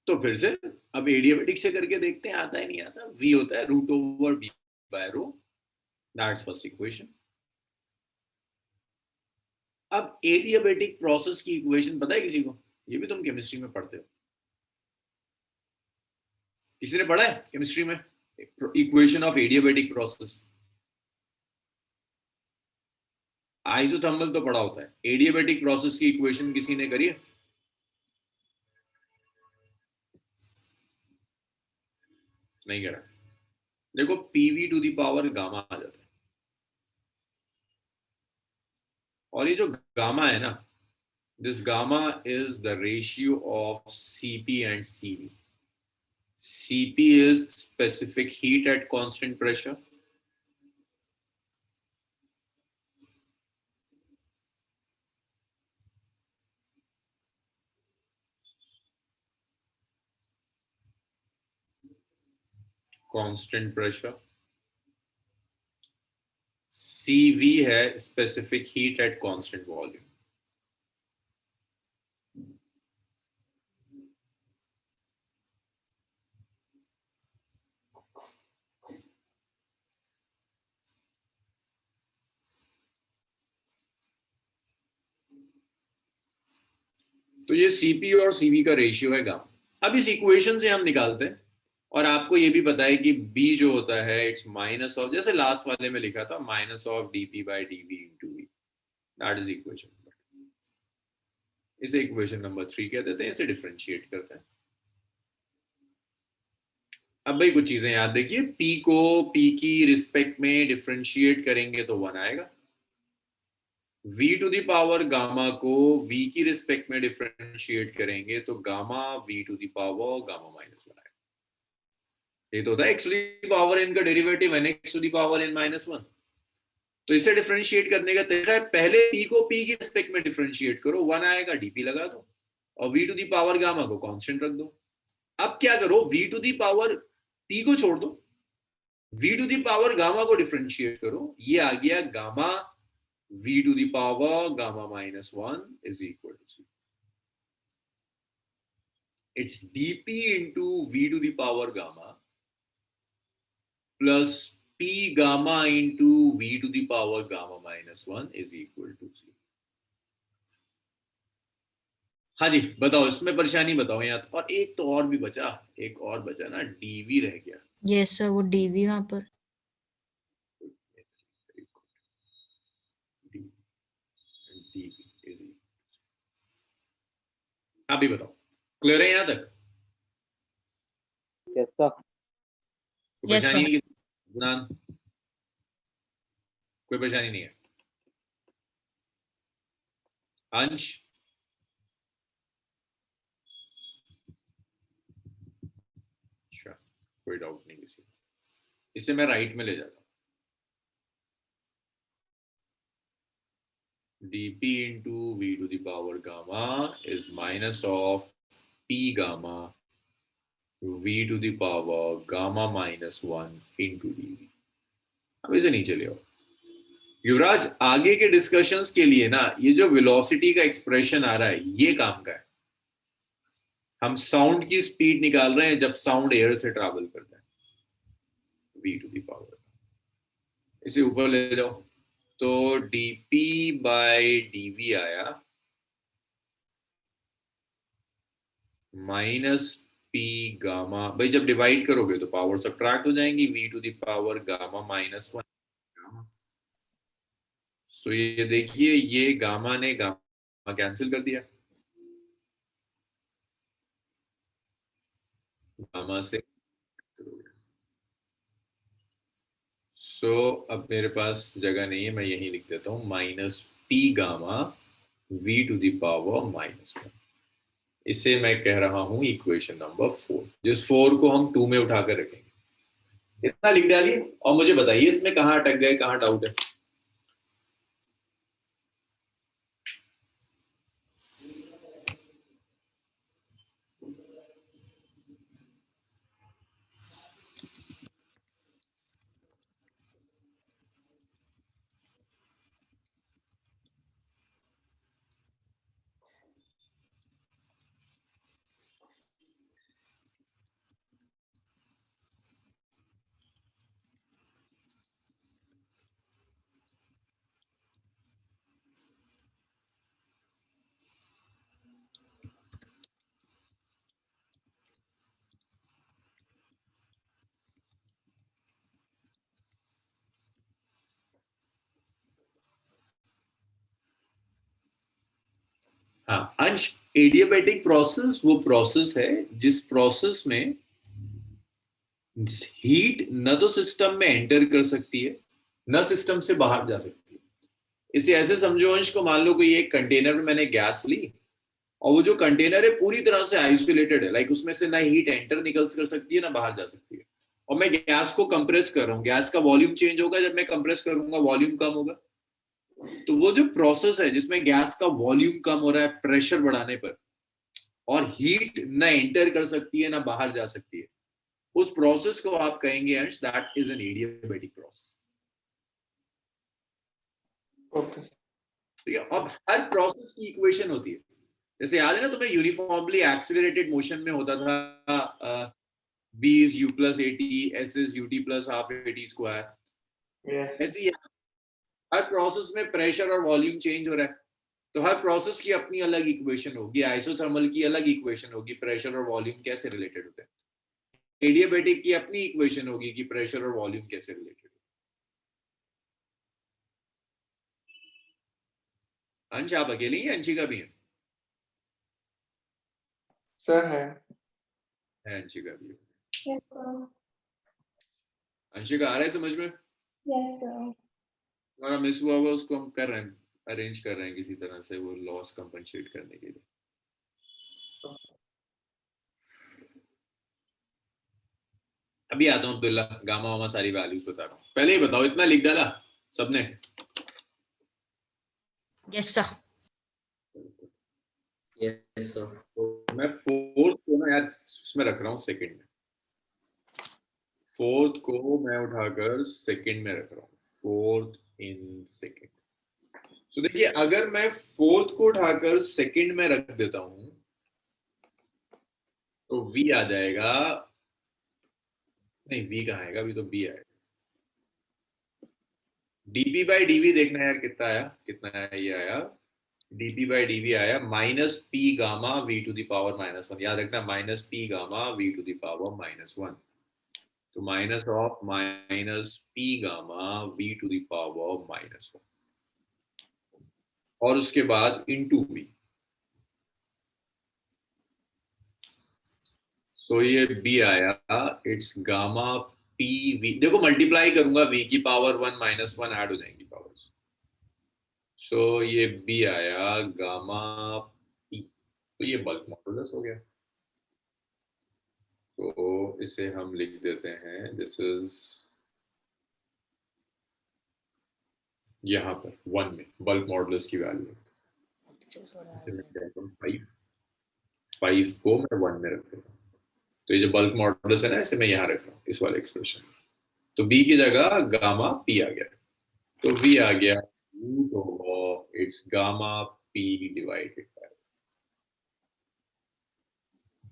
तो फिर से अब एडियाबैटिक से करके देखते हैं, आता है नहीं आता? v होता है root over b by rho, that's first equation. अब एडियाबैटिक प्रोसेस की इक्वेशन पता है किसी को? ये भी तुम केमिस्ट्री में पढ़ते हो। किसी ने पढ़ा है केमिस्ट्री में equation of adiabatic process? Isothermal तो पढ़ा होता है, एडियाबैटिक प्रोसेस की इक्वेशन किसी ने करी है? नहीं करा। देखो PV to the power gamma आ जाता है, और ये जो गामा है ना, this gamma is the ratio of CP and CV. Cp is specific heat at constant pressure. Constant pressure. Cv है specific heat at constant volume. तो ये Cp और Cv का रेशियो है गामा। अब इस इक्वेशन से हम निकालते हैं, और आपको ये भी पता है कि B जो होता है इट्स माइनस ऑफ, जैसे लास्ट वाले में लिखा था, minus of dP by dV into V, that is equation. इसे इक्वेशन नंबर 3 कहते थे। इसे डिफरेंशिएट करते हैं। अब भाई कुछ चीजें याद रखिए, P को P की रिस्पेक्ट में डिफरेंशिएट करेंगे तो 1 आएगा, V to the power gamma को V की रिस्पेक्ट में डिफरेंशिएट करेंगे तो gamma V to the power gamma minus 1 आएगा। ये तो होता है x to the power n का derivative n x to the power n minus 1। तो इसे डिफरेंशिएट करने का तरीका है, पहले P को P की रिस्पेक्ट में डिफरेंशिएट करो, 1 आएगा, dP लगा दो, और V to the power gamma को कांस्टेंट रख दो। अब क्या करो, V to the power P को छोड़ दो, V to the power gamma को डिफरेंशिएट करो, ये आ गया gamma V to the power gamma minus 1 is equal to C. It's dP into V to the power gamma plus P gamma into V to the power gamma minus 1 is equal to C. हाँ जी बताओ, इसमें परेशानी बताओ यहाँ तो। और एक तो और भी बचा, एक और बचा ना, dV रह गया। यस सर, वो dV वहां पर dv is अभी बताओ, क्लियर है यहाँ तक? Yes, sir. कोई Yes, परेशानी sir. नहीं? गुनान, कोई परेशानी नहीं है? अंश, अच्छा, कोई डाउट नहीं किसी, इससे मैं राइट में ले जाता हूँ। dp into v to the power gamma is minus of p gamma v to the power gamma minus 1 into dv। अब इसे नीचे ले आओ। युवराज, आगे के डिस्कशंस के लिए ना ये जो वेलोसिटी का एक्सप्रेशन आ रहा है ये काम का है। हम साउंड की स्पीड निकाल रहे हैं जब साउंड एयर से ट्रैवल करता है, v to the power। इसे ऊपर ले जाओ तो dp by dv आया माइनस p गामा, भाई जब डिवाइड करोगे तो पावर सब्ट्रैक्ट हो जाएंगी, v to the power gamma minus 1। सो ये देखिए, ये गामा ने गामा कैंसिल कर दिया, गामा से। सो अब मेरे पास जगह नहीं है, मैं यही लिख देता हूँ minus p gamma v to the power minus 1। इसे मैं कह रहा हूं इक्वेशन नंबर 4, जिस 4 को हम 2 में उठाकर रखेंगे। इतना लिख डालिए और मुझे बताइए इसमें कहां अटक गए, कहां डाउट है। हाँ अंश, एडियाबैटिक प्रोसेस वो प्रोसेस है जिस प्रोसेस में हीट न तो सिस्टम में एंटर कर सकती है न सिस्टम से बाहर जा सकती है। इसे ऐसे समझो अंश को, मान लो कोई एक कंटेनर में मैंने गैस ली और वो जो कंटेनर है पूरी तरह से आइसोलेटेड है, लाइक उसमें से ना हीट एंटर निकल कर सकती है ना बाहर जा सकती है, और मैं गैस को कंप्रेस कर रहा हूँ। गैस का वॉल्यूम चेंज होगा, जब मैं कंप्रेस करूंगा वॉल्यूम कम होगा। तो वो जो प्रोसेस है जिसमें गैस का वॉल्यूम कम हो रहा है प्रेशर बढ़ाने पर, और हीट ना एंटर कर सकती है ना बाहर जा सकती है, उस प्रोसेस को आप कहेंगे अंश that is an adiabatic process. Okay. ठीक है, अब हर प्रोसेस की इक्वेशन होती है। जैसे याद है ना तुम्हें, यूनिफॉर्मली एक्सीलरेटेड मोशन में होता था v is u plus at, s is ut plus half at square। Yes. ऐसे ही हर प्रोसेस में प्रेशर और वॉल्यूम चेंज हो रहा है, तो हर प्रोसेस की अपनी अलग इक्वेशन होगी, आइसोथर्मल की अलग इक्वेशन होगी, प्रेशर और वॉल्यूम कैसे रिलेटेड होते हैं। एडियाबैटिक की अपनी इक्वेशन होगी कि प्रेशर और वॉल्यूम कैसे रिलेटेड है। अंश आप अकेले ही, अंशिका भी है? सर है। अंशिका भी है। Yes, sir. अंशिका आ रहा है समझ में? Yes, sir. हमारा मिस हुआ हुआ उसको हम कर रहे हैं, अरेंज कर रहे हैं किसी तरह से वो लॉस कंपनसेट करने के लिए। अभी आता हूँ अब्दुल्ला, गामा वामा सारी वैल्यूज बता रहा हूँ। पहले ही बताओ, इतना लिख डाला सबने? Yes, sir. Yes sir. तो मैं फोर्थ को ना यार इसमें रख रहा हूँ सेकंड में, फोर्थ को मैं उठाकर सेकंड में रख रहा हूँ, फोर्थ इन सेकंड। सो देखिए, अगर मैं फोर्थ को उठाकर सेकंड में रख देता हूँ तो v आ जाएगा, नहीं v कहाँ आएगा, अभी तो b आएगा। dp by dv देखना है यार कितना आया, कितना आया, ये आया dp by dv आया minus p gamma v to the power minus 1। याद रखना minus p gamma v to the power minus 1, तो minus of minus p gamma v to the power minus 1। और उसके बाद इनटू बी। तो ये B आया, इट्स गामा पी वी। देखो मल्टीप्लाई करूंगा, वी की पावर 1 -1 ऐड हो जाएंगी पावर्स। सो ये बी आया गामा पी। तो ये बल्क मॉडुलस हो गया। तो इसे हम लिख देते हैं, दिस इज यहाँ पर 1 में बल्क मॉडुलस की वैल्यू। इसे मैं कहता हूँ 5 को मैं 1 में रख देता हूँ। तो ये जो बल्क मॉडुलस है ना, इसे मैं यहाँ रख रहा हूँ इस वाले एक्सप्रेशन में। तो बी की जगह गामा पी आ गया। तो वी आ गया root over it's gamma P divided by.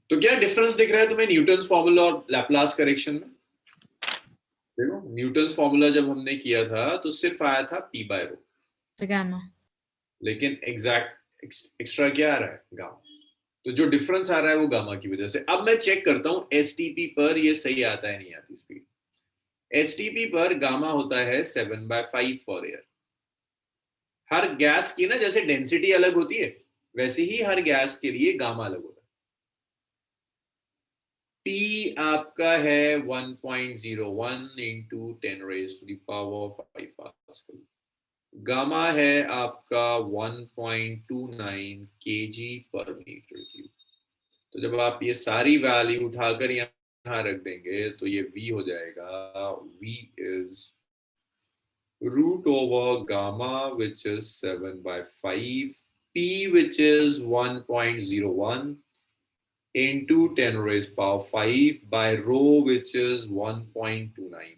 तो क्या डिफरेंस दिख रहा है तुम्हें न्यूटन्स फॉर्मूला और लैप्लास करेक्शन में? देखो न्यूटन्स फॉर्मूला जब हमने किया था तो सिर्फ आया था पी बाय रो, तो गामा, लेकिन एग्जैक्ट एक्स्ट्रा क्या आ रहा है? गामा। तो जो डिफरेंस आ रहा है वो गामा की वजह से। अब मैं चेक करता हूं एसटीपी पर ये सही आता है नहीं आती स्पीड। एसटीपी पर गामा होता है 7/5 फॉर एयर। हर गैस की ना जैसे डेंसिटी अलग होती है, वैसे ही हर गैस के लिए गामा अलग होता है। P आपका है 1.01 इंटू 10⁻⁵ पास्कल। गामा है आपका 1.29 kg पर मीटर क्यूब। तो जब आप ये सारी वैल्यू उठाकर यहाँ रख देंगे तो ये V हो जाएगा, V is root over gamma which is 7/5, P which is 1.01 into 10⁻⁵ by rho which is 1.29.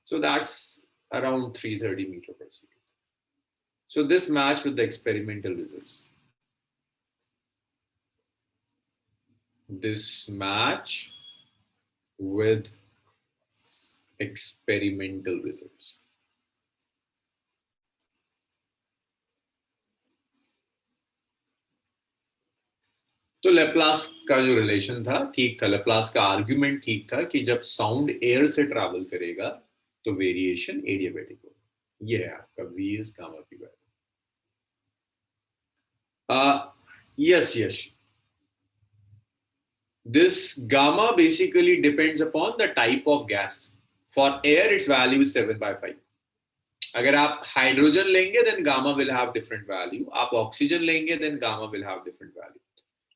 So that's around 330 meter per second. So this matched with the experimental results. This match with experimental results. तो Laplace का जो relation था ठीक था, Laplace का argument ठीक था कि जब साउंड एयर से ट्रैवल करेगा तो वेरिएशन एडियाबैटिक होगा। ये है आपका V is gamma p by yes. This gamma basically depends upon the type of gas. For air its value is 7/5. अगर आप हाइड्रोजन लेंगे then gamma will have different value. आप ऑक्सीजन लेंगे then gamma will have different value.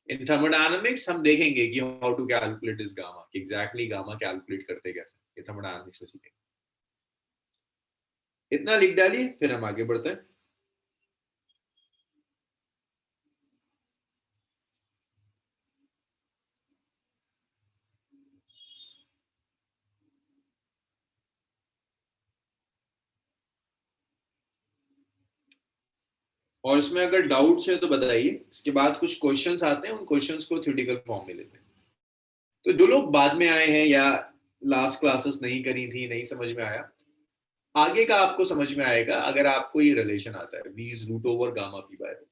In thermodynamics हम देखेंगे कि how to calculate this gamma, कि exactly gamma calculate करते कैसे, ये thermodynamics में सीखेंगे। इतना लिख डालिए फिर हम आगे बढ़ते हैं। और इसमें अगर डाउट्स है तो बताइए। इसके बाद कुछ क्वेश्चंस आते हैं, उन क्वेश्चंस को थ्योरेटिकल फॉर्म में लेते हैं। तो जो लोग बाद में आए हैं या लास्ट क्लासेस नहीं करी थी, नहीं समझ में आया, आगे का आपको समझ में आएगा अगर आपको ये रिलेशन आता है V is root over gamma p by rho।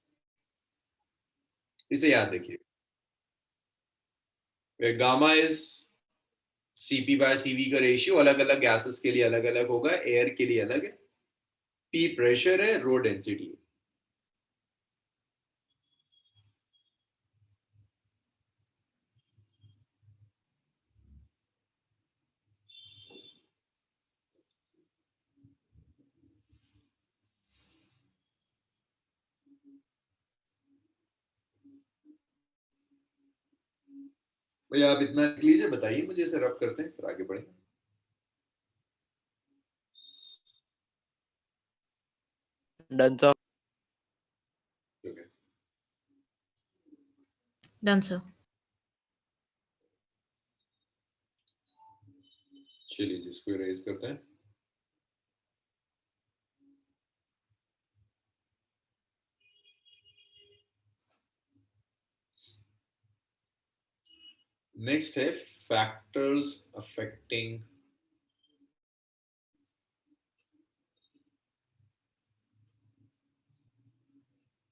इसे याद रखिए, गामा इज CP/CV का रेशियो अलग अलग गैसेस के लिए अलग अलग होगा, एयर के लिए अलग है, P प्रेशर है, रो डेंसिटी है। भैया आप इतना लिख लीजिए, बताइए मुझे, इसे रब करते हैं फिर आगे बढ़ेंगे। Done, sir. Done sir. चलिए जिसको इरेज करते हैं। नेक्स्ट है factors affecting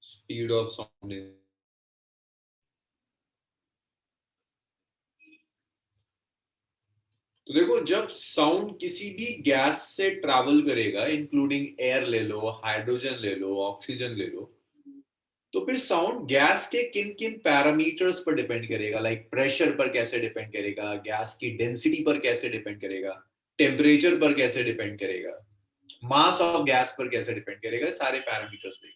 speed of sound. तो देखो, जब साउंड किसी भी गैस से ट्रैवल करेगा, इंक्लूडिंग एयर ले लो, हाइड्रोजन ले लो, ऑक्सीजन ले लो, तो फिर साउंड गैस के किन किन पैरामीटर्स पर डिपेंड करेगा, लाइक प्रेशर पर कैसे डिपेंड करेगा, गैस की डेंसिटी पर कैसे डिपेंड करेगा, टेम्परेचर पर कैसे डिपेंड करेगा, मास ऑफ गैस पर कैसे डिपेंड करेगा, सारे पैरामीटर्स पे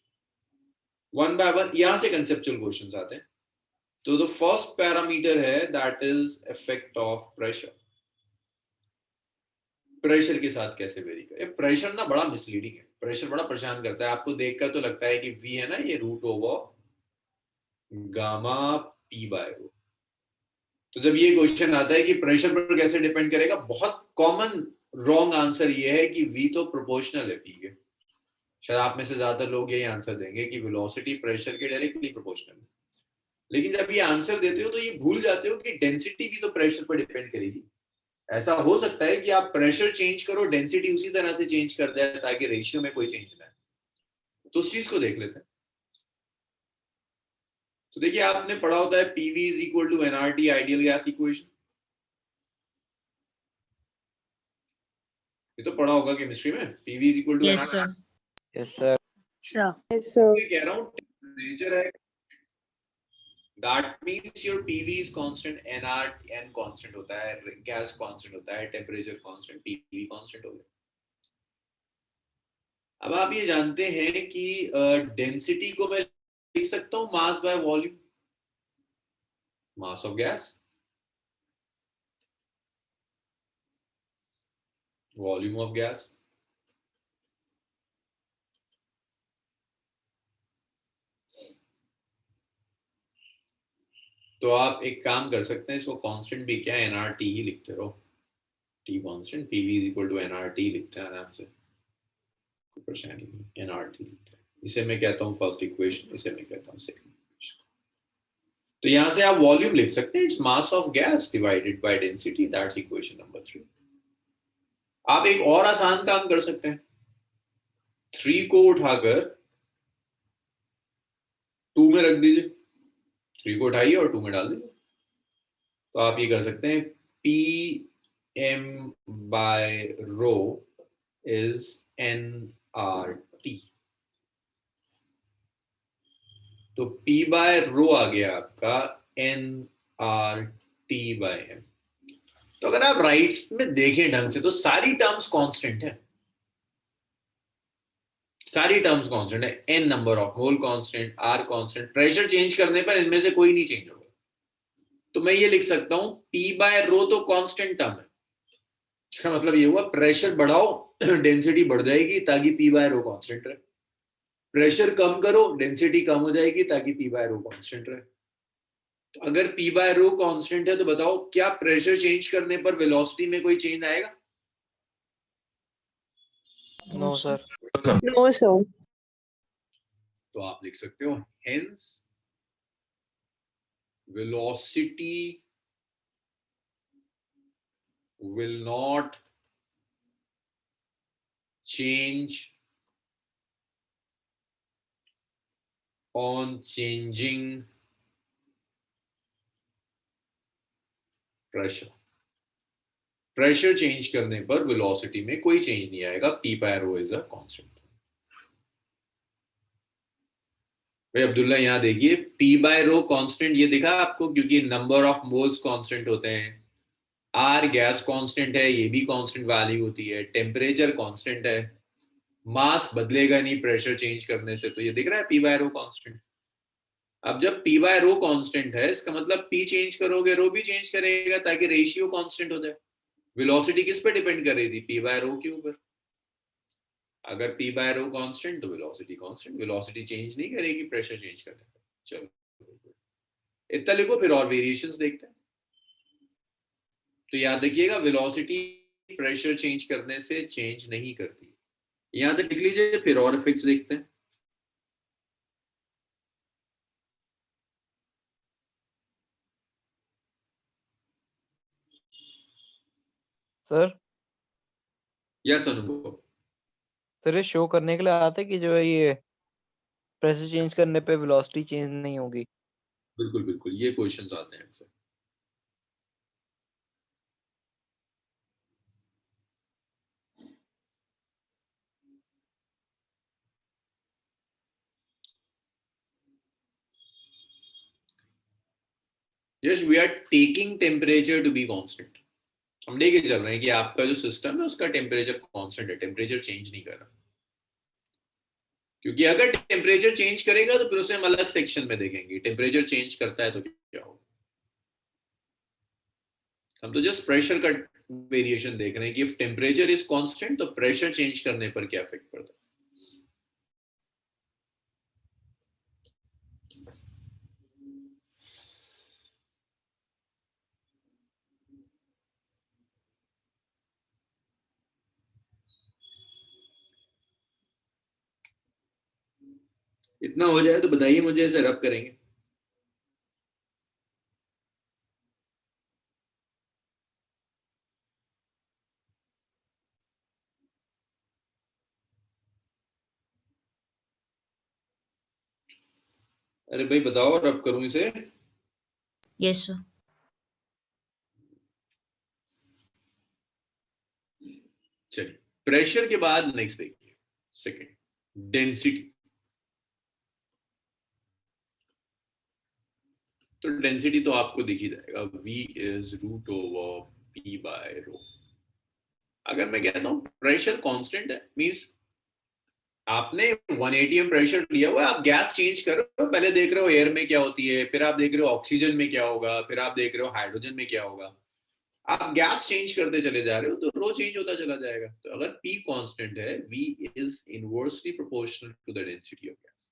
वन बाय वन यहां से कंसेप्चुअल क्वेश्चंस आते हैं। तो द फर्स्ट पैरामीटर है that is effect of pressure. Pressure के साथ कैसे वेरी करे। प्रेशर ना बड़ा मिसलीडिंग है, प्रेशर बड़ा परेशान करता है। आपको देखकर तो लगता है कि V है ना, ये root over gamma P by rho. तो जब ये क्वेश्चन आता है कि प्रेशर पर कैसे डिपेंड करेगा, बहुत कॉमन रॉन्ग आंसर ये है कि V तो प्रोपोर्शनल है P के। शायद आप में से ज्यादातर लोग यही आंसर देंगे कि वेलोसिटी प्रेशर के डायरेक्टली प्रोपोर्शनल है। लेकिन जब ये आंसर देते हो तो ये भूल जाते हो कि डेंसिटी भी तो प्रेशर पर डिपेंड करेगी। ऐसा हो सकता है कि आप प्रेशर चेंज करो, डेंसिटी उसी तरह से चेंज कर दे ताकि रेशियो में कोई चेंज ना है। तो उस चीज को देख लेते हैं। तो देखिए, आपने पढ़ा होता है PV is equal to nRT ideal gas equation. ये तो पढ़ा होगा केमिस्ट्री में, PV is equal to Yes, nRT। sir. Yes, sir. Sir. मैं कह रहा हूँ टेम्परेचर है, that means your PV is constant, N constant होता है, गैस constant होता है, टेम्परेचर constant, PV constant हो गया। अब आप ये जानते हैं कि डेंसिटी को मैं लिख सकता हूँ mass by volume, mass of gas, volume of gas. तो आप एक काम कर सकते हैं, इसको कांस्टेंट भी क्या nRT ही लिखते रहो, T constant, PV is equal to nRT लिखते हैं आराम से, कोई परेशानी नहीं, nRT लिखते हैं। इसे मैं कहता हूँ फर्स्ट इक्वेशन, इसे मैं कहता हूँ सेकंड इक्वेशन। तो यहां से आप वॉल्यूम लिख सकते हैं, its mass of gas divided by density, that's equation number 3। आप एक और आसान काम कर सकते हैं, 3 को उठाकर 2 में रख दीजिए, 3 को उठाइए और 2 में डाल दीजिए। तो आप ये कर सकते हैं, PM by rho is nRT। तो P by rho आ गया आपका nRT by m। तो अगर आप राइट्स में देखें ढंग से तो सारी टर्म्स कांस्टेंट है, सारी टर्म्स कांस्टेंट है, n number of mole constant, R constant. Pressure change करने पर इनमें से कोई नहीं चेंज होगा। तो मैं ये लिख सकता हूं, P बाय रो तो कांस्टेंट टर्म है, इसका मतलब ये हुआ प्रेशर बढ़ाओ डेंसिटी बढ़ जाएगी ताकि P बाय रो कांस्टेंट रहे, प्रेशर कम करो डेंसिटी कम हो जाएगी ताकि P बाय रो कांस्टेंट रहे। तो अगर P बाय रो कांस्टेंट है तो बताओ क्या प्रेशर चेंज करने पर वेलोसिटी में कोई चेंज आएगा? No, sir. No, sir. तो आप लिख सकते हो, hence velocity will not change on changing pressure। Pressure change करने पर वेलोसिटी में कोई चेंज नहीं आएगा, P by rho is a constant. भाई अब्दुल्ला यहाँ देखिए, P बाय रो कांस्टेंट ये दिखा आपको, क्योंकि नंबर ऑफ मोल्स कांस्टेंट होते हैं, R गैस कांस्टेंट है, ये भी कांस्टेंट वैल्यू होती है, टेम्परेचर कांस्टेंट है, मास बदलेगा नहीं प्रेशर चेंज करने से, तो ये दिख रहा है P बाय रो कांस्टेंट। अब जब P बाय रो कांस्टेंट है, इसका मतलब P चेंज करोगे रो भी चेंज करेगा ताकि रेशियो कांस्टेंट हो जाए। वेलोसिटी किस पे डिपेंड कर रही थी? P बाय रो के ऊपर। अगर P बाय रो कांस्टेंट तो वेलोसिटी कांस्टेंट, वेलोसिटी चेंज नहीं करेगी प्रेशर चेंज करने पर। चलो इतना लिखो, फिर और वेरिएशंस देखते हैं। तो याद रखिएगा, वेलोसिटी प्रेशर चेंज करने से चेंज नहीं करती। यहां तक लिख लीजिए, फिर और इफेक्ट्स देखते हैं। सर यस अनुभव, सर ये शो करने के लिए आता है कि जो है ये प्रेशर चेंज करने पे वेलोसिटी चेंज नहीं होगी। बिल्कुल बिल्कुल, ये क्वेश्चंस आते हैं अक्सर। Yes, we are taking temperature to be constant. हम लेके चल रहे हैं कि आपका जो सिस्टम है उसका टेम्परेचर कांस्टेंट है, टेम्परेचर चेंज नहीं कर रहा। क्योंकि अगर टेम्परेचर चेंज करेगा तो फिर उसे हम अलग सेक्शन में देखेंगे, टेम्परेचर चेंज करता है तो क्या होगा। हम तो जस्ट प्रेशर का वेरिएशन देख रहे हैं कि इफ टेम्परेचर इज कांस्टेंट तो प्रेशर चेंज करने पर क्या इफेक्ट पड़ता है। इतना हो जाए तो बताइए मुझे, इसे रब करेंगे। अरे भाई बताओ, रब करूं इसे? Yes sir. चलिए, प्रेशर के बाद नेक्स्ट देखिए, सेकंड, डेंसिटी। तो डेंसिटी तो आपको दिख ही जाएगा, V is root over P by rho. अगर मैं कहता हूं प्रेशर कांस्टेंट है, मींस आपने 180 में प्रेशर लिया हुआ है, आप गैस चेंज कर रहे हो, पहले देख रहे हो एयर में क्या होती है, फिर आप देख रहे हो ऑक्सीजन में क्या होगा, फिर आप देख रहे हो हाइड्रोजन में क्या होगा। आप गैस चेंज करते चले जा रहे हो तो रो चेंज होता चला जाएगा। तो अगर P कांस्टेंट है, V is inversely proportional to the density of gas,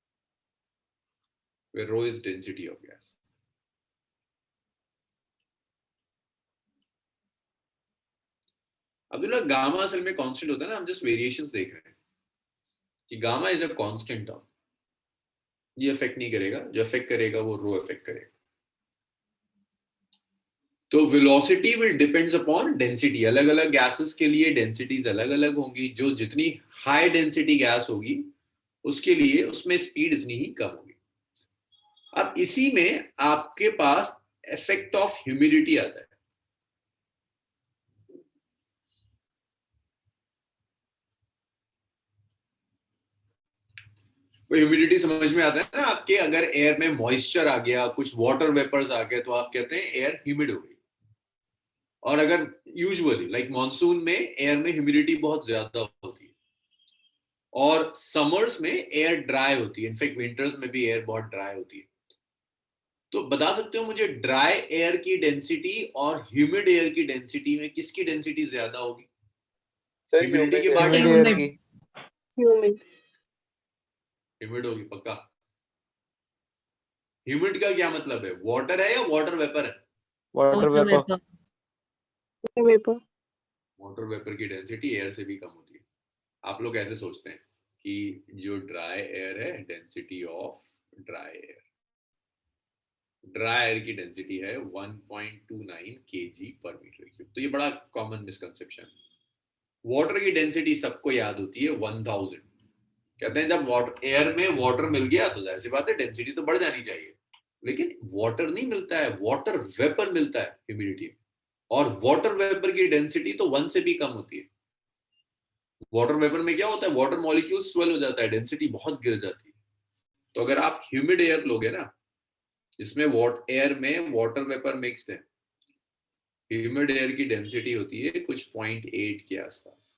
where rho is density of gas. Abdullah, gamma असल में कांस्टेंट होता है ना, हम जस्ट वेरिएशंस देख रहे हैं कि gamma is a constant term, ये इफेक्ट नहीं करेगा, जो इफेक्ट करेगा वो रो इफेक्ट करेगा। तो velocity will depends upon density. अलग अलग गैसेस के लिए डेंसिटीज अलग अलग होंगी। जो जितनी हाई डेंसिटी गैस होगी उसके लिए उसमें स्पीड इतनी ही कम होगी। अब इसी में आपके पास इफेक्ट ऑफ ह्यूमिडिटी आता है। वो ह्यूमिडिटी समझ में आता है ना आपके, अगर एयर में मॉइस्चर आ गया, कुछ वाटर वेपर्स आ गए, तो आप कहते हैं एयर ह्यूमिड हो गई। और अगर यूजुअली लाइक मॉनसून में एयर में ह्यूमिडिटी बहुत ज्यादा होती है और समर्स में एयर ड्राई होती है, इनफैक्ट विंटर्स में भी एयर बहुत ड्राई होती है। तो बता सकते हो मुझे ड्राई एयर की डेंसिटी और ह्यूमिड एयर की डेंसिटी में किसकी डेंसिटी ज्यादा होगी? सर ह्यूमिडिटी के ह्यूमिड बाद ह्यूमिड एयर ह्यूमिड। की। Humid. ह्यूमिड होगी पक्का। ह्यूमिड का क्या मतलब है? वाटर है या वाटर वेपर है? Water water vapour. Vapour. Vapor. Water vapour की डेंसिटी एयर से भी कम होती है। आप लोग ऐसे सोचते हैं कि जो ड्राई एयर है, density of dry air, dry air की डेंसिटी है 1.29 kg पर मीटर क्यूब। तो ये बड़ा कॉमन मिसकंसेप्शन है। वाटर की डेंसिटी सबको याद होती है 1000। कहते हैं जब वाटर एयर में वाटर मिल गया तो जाहिर सी बात है डेंसिटी तो बढ़ जानी चाहिए, लेकिन वाटर नहीं मिलता है, वाटर वेपर मिलता है ह्यूमिडिटी में। और वाटर वेपर की डेंसिटी तो 1 से भी कम होती है। वाटर वेपर में क्या होता है, वाटर मॉलिक्यूल स्वेल हो जाता है, डेंसिटी बहुत गिर जाती है। तो अगर आप ह्यूमिड एयर लोगे ना, जिसमें एयर में वाटर वेपर मिक्स्ड है, ह्यूमिड एयर की डेंसिटी होती है कुछ 0.8 के आसपास।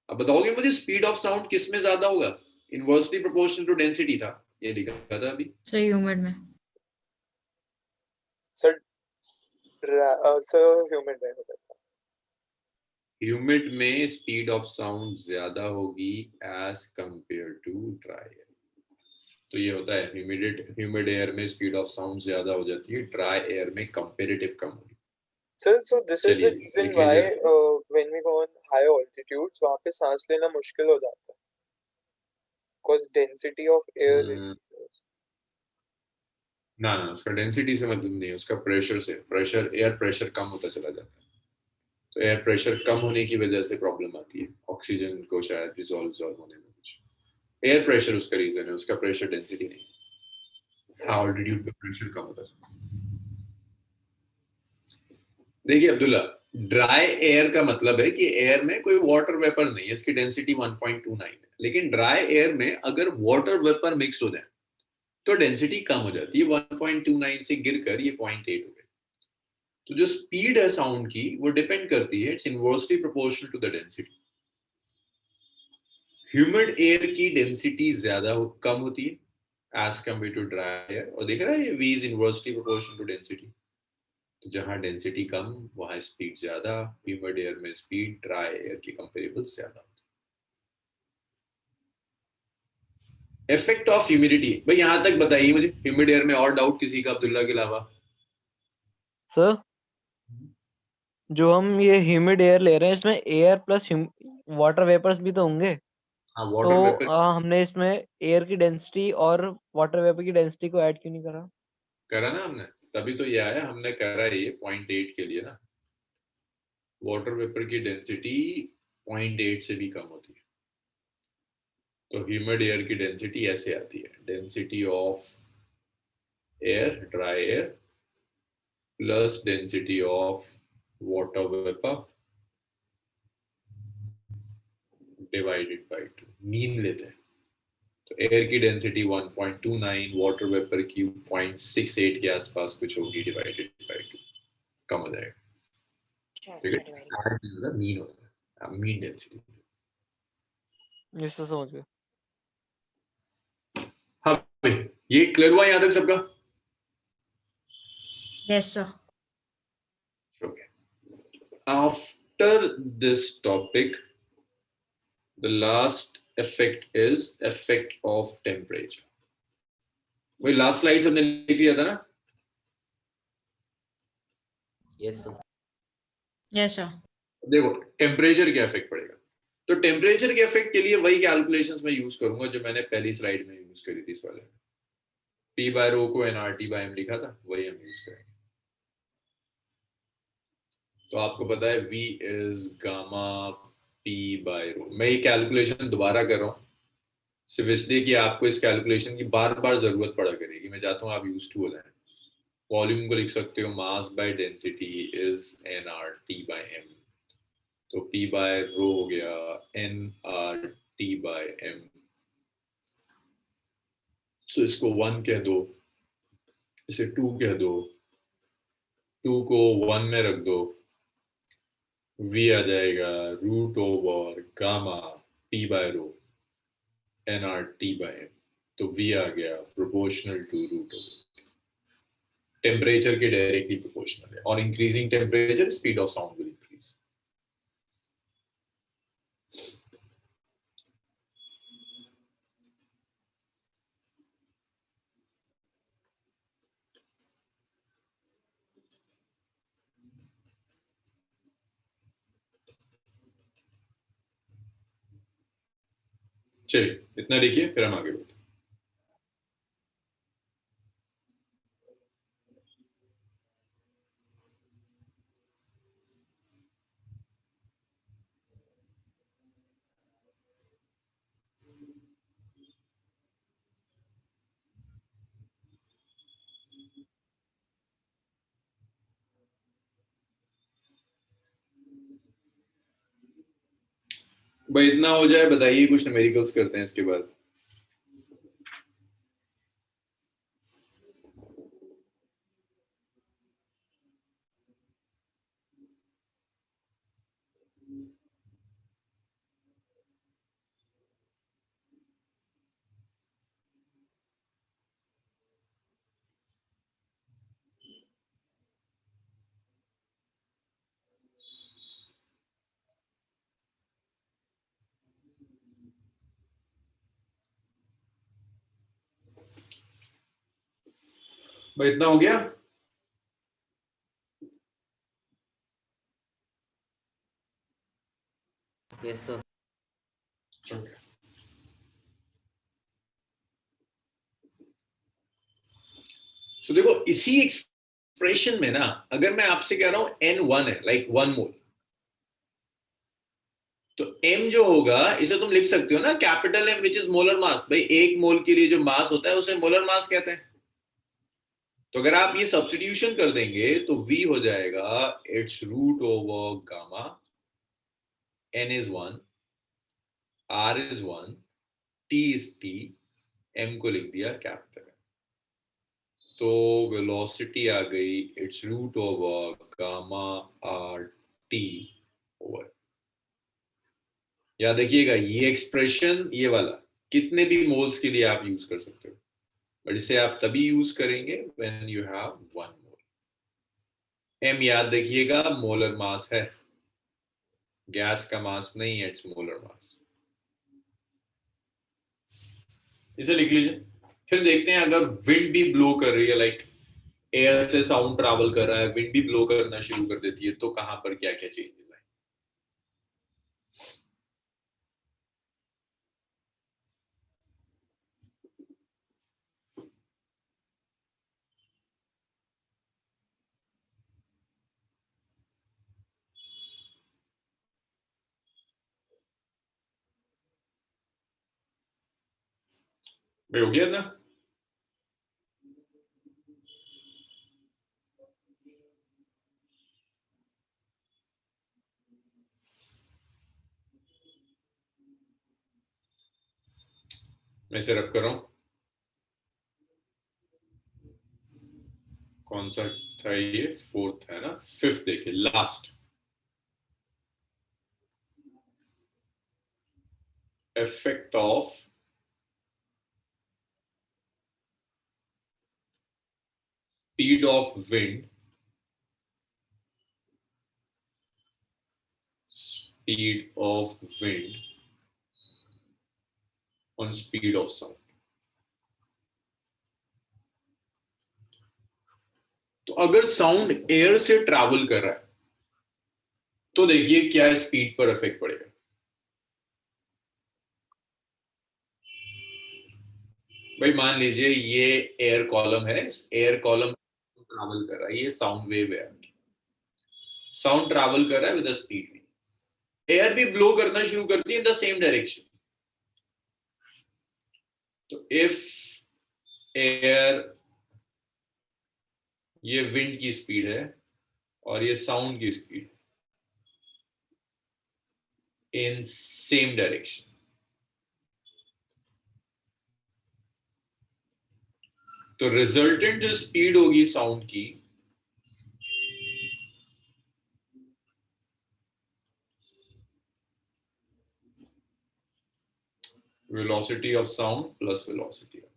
अब बताओगे मुझे स्पीड ऑफ साउंड किस में ज्यादा होगा? इनवर्सली प्रोपोर्शनल टू डेंसिटी था, ये लिखा था अभी। सर ह्यूमिड में। सर ह्यूमिड में होता है। ह्यूमिड में स्पीड ऑफ साउंड ज्यादा होगी as compare to dry air. तो ये होता है ह्यूमिड एयर में स्पीड ऑफ साउंड ज्यादा हो जाती है, ड्राई एयर में कंपैरेटिव कम होगी। Sir so this is the चलिए, रीजन लिख व्हाई लीजिए। When we go on high altitudes वहां पे सांस लेना मुश्किल हो जाता है, बिकॉज़ डेंसिटी ऑफ एयर ना ना, उसका डेंसिटी से मतलब नहीं है, उसका प्रेशर से। प्रेशर, एयर प्रेशर कम होता चला जाता है। तो एयर प्रेशर कम होने की वजह से प्रॉब्लम आती है ऑक्सीजन को शायद डिसॉल्व होने में। कुछ एयर प्रेशर उसका रीजन है, उसका प्रेशर डेंसिटी नहीं। हाँ, ऑल्टीट्यूड पे प्रेशर कम होता है। देखिए अब्दुल्ला, ड्राई एयर का मतलब है कि एयर में कोई वाटर वेपर नहीं है, इसकी डेंसिटी 1.29 है। लेकिन ड्राई एयर में अगर वाटर वेपर मिक्स हो जाए तो डेंसिटी कम हो जाती है, 1.29 से गिरकर ये 0.8 हो गए। तो जो स्पीड है साउंड की वो डिपेंड करती है, it's inversely proportional to the density. Humid air की डेंसिटी ज्यादा कम होती है as compared to dry air, और देख रहा है ये V is inversely proportional to density. तो जहां डेंसिटी कम वहां स्पीड ज्यादा, ह्यूमिड एयर में स्पीड ड्राई एयर की कंपेरेबल ज्यादा होती है। इफेक्ट ऑफ ह्यूमिडिटी, भाई यहां तक बताइए मुझे, ह्यूमिड एयर में और डाउट किसी का अब्दुल्ला के अलावा? सर जो हम ये ह्यूमिड एयर ले रहे हैं इसमें एयर प्लस वाटर वेपर्स भी तो होंगे, हाँ, तो वाटर वेपर हमने इसमें एयर की डेंसिटी और वाटर वेपर की डेंसिटी को ऐड क्यों नहीं करा? करा ना हमने, तभी तो ये आया, हमने करा है ये 0.8 के लिए ना। वाटर वेपर की डेंसिटी 0.8 से भी कम होती है। तो ह्यूमिड एयर की डेंसिटी ऐसे आती है, density of air dry air plus density of water vapour divided by 2, mean लेते हैं। तो एयर की डेंसिटी 1.29, वाटर वेपर की 0.68 के आसपास कुछ होगी, डिवाइडेड बाय 2 कम हो जाएगा। ठीक है, मीन होता है, मीन डेंसिटी। ये तो समझ गए। हाँ भाई, ये क्लियर हुआ यहाँ तक सबका? Yes, sir. Okay. After this topic, the last effect is effect of temperature. वही लास्ट स्लाइड हमने लिख लिया था ना? Yes, sir. Yes, sir. देखो टेम्परेचर क्या इफेक्ट पड़ेगा। तो टेम्परेचर के इफेक्ट के लिए वही कैलकुलेशंस मैं यूज करूंगा जो मैंने पहली स्लाइड में यूज करी थी इस वाले में। P by rho को nRT/m लिखा था, वही हम यूज करेंगे। तो आपको पता है V is gamma P by rho। मैं ये कैलकुलेशन दोबारा कर रहा हूँ सिर्फ इसलिए कि आपको इस कैलकुलेशन की बार बार जरूरत पड़ा करेगी। मैं चाहता हूँ आप यूज टू हो जाए। वॉल्यूम को लिख सकते हो mass by density is nRT/m। तो P by rho हो गया nRT/m। तो इसको 1 कह दो, इसे 2 कह दो, 2 को 1 में रख दो, V आ जाएगा root over gamma P by rho nRT/m। तो V आ गया proportional to root over, temperature के डायरेक्टली प्रोपोर्शनल है। और increasing temperature speed of sound will increase. चलिए इतना लिखिए फिर हम आगे बढ़ते हैं। भाई इतना हो जाए बताइए, कुछ न्यूमेरिकल्स करते हैं इसके बाद। भाई इतना हो गया? Yes, sir. So, देखो इसी एक्सप्रेशन में ना अगर मैं आपसे कह रहा हूं N1 है, लाइक 1 मोल, तो M जो होगा इसे तुम लिख सकते हो ना capital M which is molar mass. भाई 1 मोल के लिए जो मास होता है उसे मोलर मास कहते हैं। तो अगर आप ये सब्स्टिट्यूशन कर देंगे तो V हो जाएगा it's root over gamma, N is 1, R is 1, T is T, M को लिख दिया कैपिटल। तो वेलोसिटी आ गई, it's root over gamma R T over. याद रखिएगा ये एक्सप्रेशन, ये वाला कितने भी मोल्स के लिए आप यूज कर सकते हो, बट इसे आप तभी यूज करेंगे when you have 1 mole. M याद रखिएगा मोलर मास है, गैस का मास नहीं है, इट्स मोलर मास। इसे लिख लीजिए। फिर देखते हैं अगर विंड भी ब्लो कर रही है, लाइक एयर से साउंड ट्रैवल कर रहा है, विंड भी ब्लो करना शुरू कर देती है, तो कहां पर क्या क्या चेंजेस आए। भाई हो गया ना? मैं इसे रब कर रहा हूं। कौन सा था ये? 4th है ना? 5th देखिए, last. effect of speed of wind, speed of wind on speed of sound। तो अगर साउंड एयर से ट्रैवल कर रहा है तो देखिए क्या स्पीड पर इफेक्ट पड़ेगा। भाई मान लीजिए ये एयर कॉलम है, एयर कॉलम ट्रैवल कर रहा है, ये साउंड वेव है, साउंड ट्रैवल कर रहा है विद स्पीड में, एयर भी ब्लो करना शुरू करती है इन द सेम डायरेक्शन। तो इफ एयर, ये विंड की स्पीड है और ये साउंड की स्पीड इन सेम डायरेक्शन, तो रिजल्टेंट जो स्पीड होगी साउंड की, velocity of sound plus velocity of,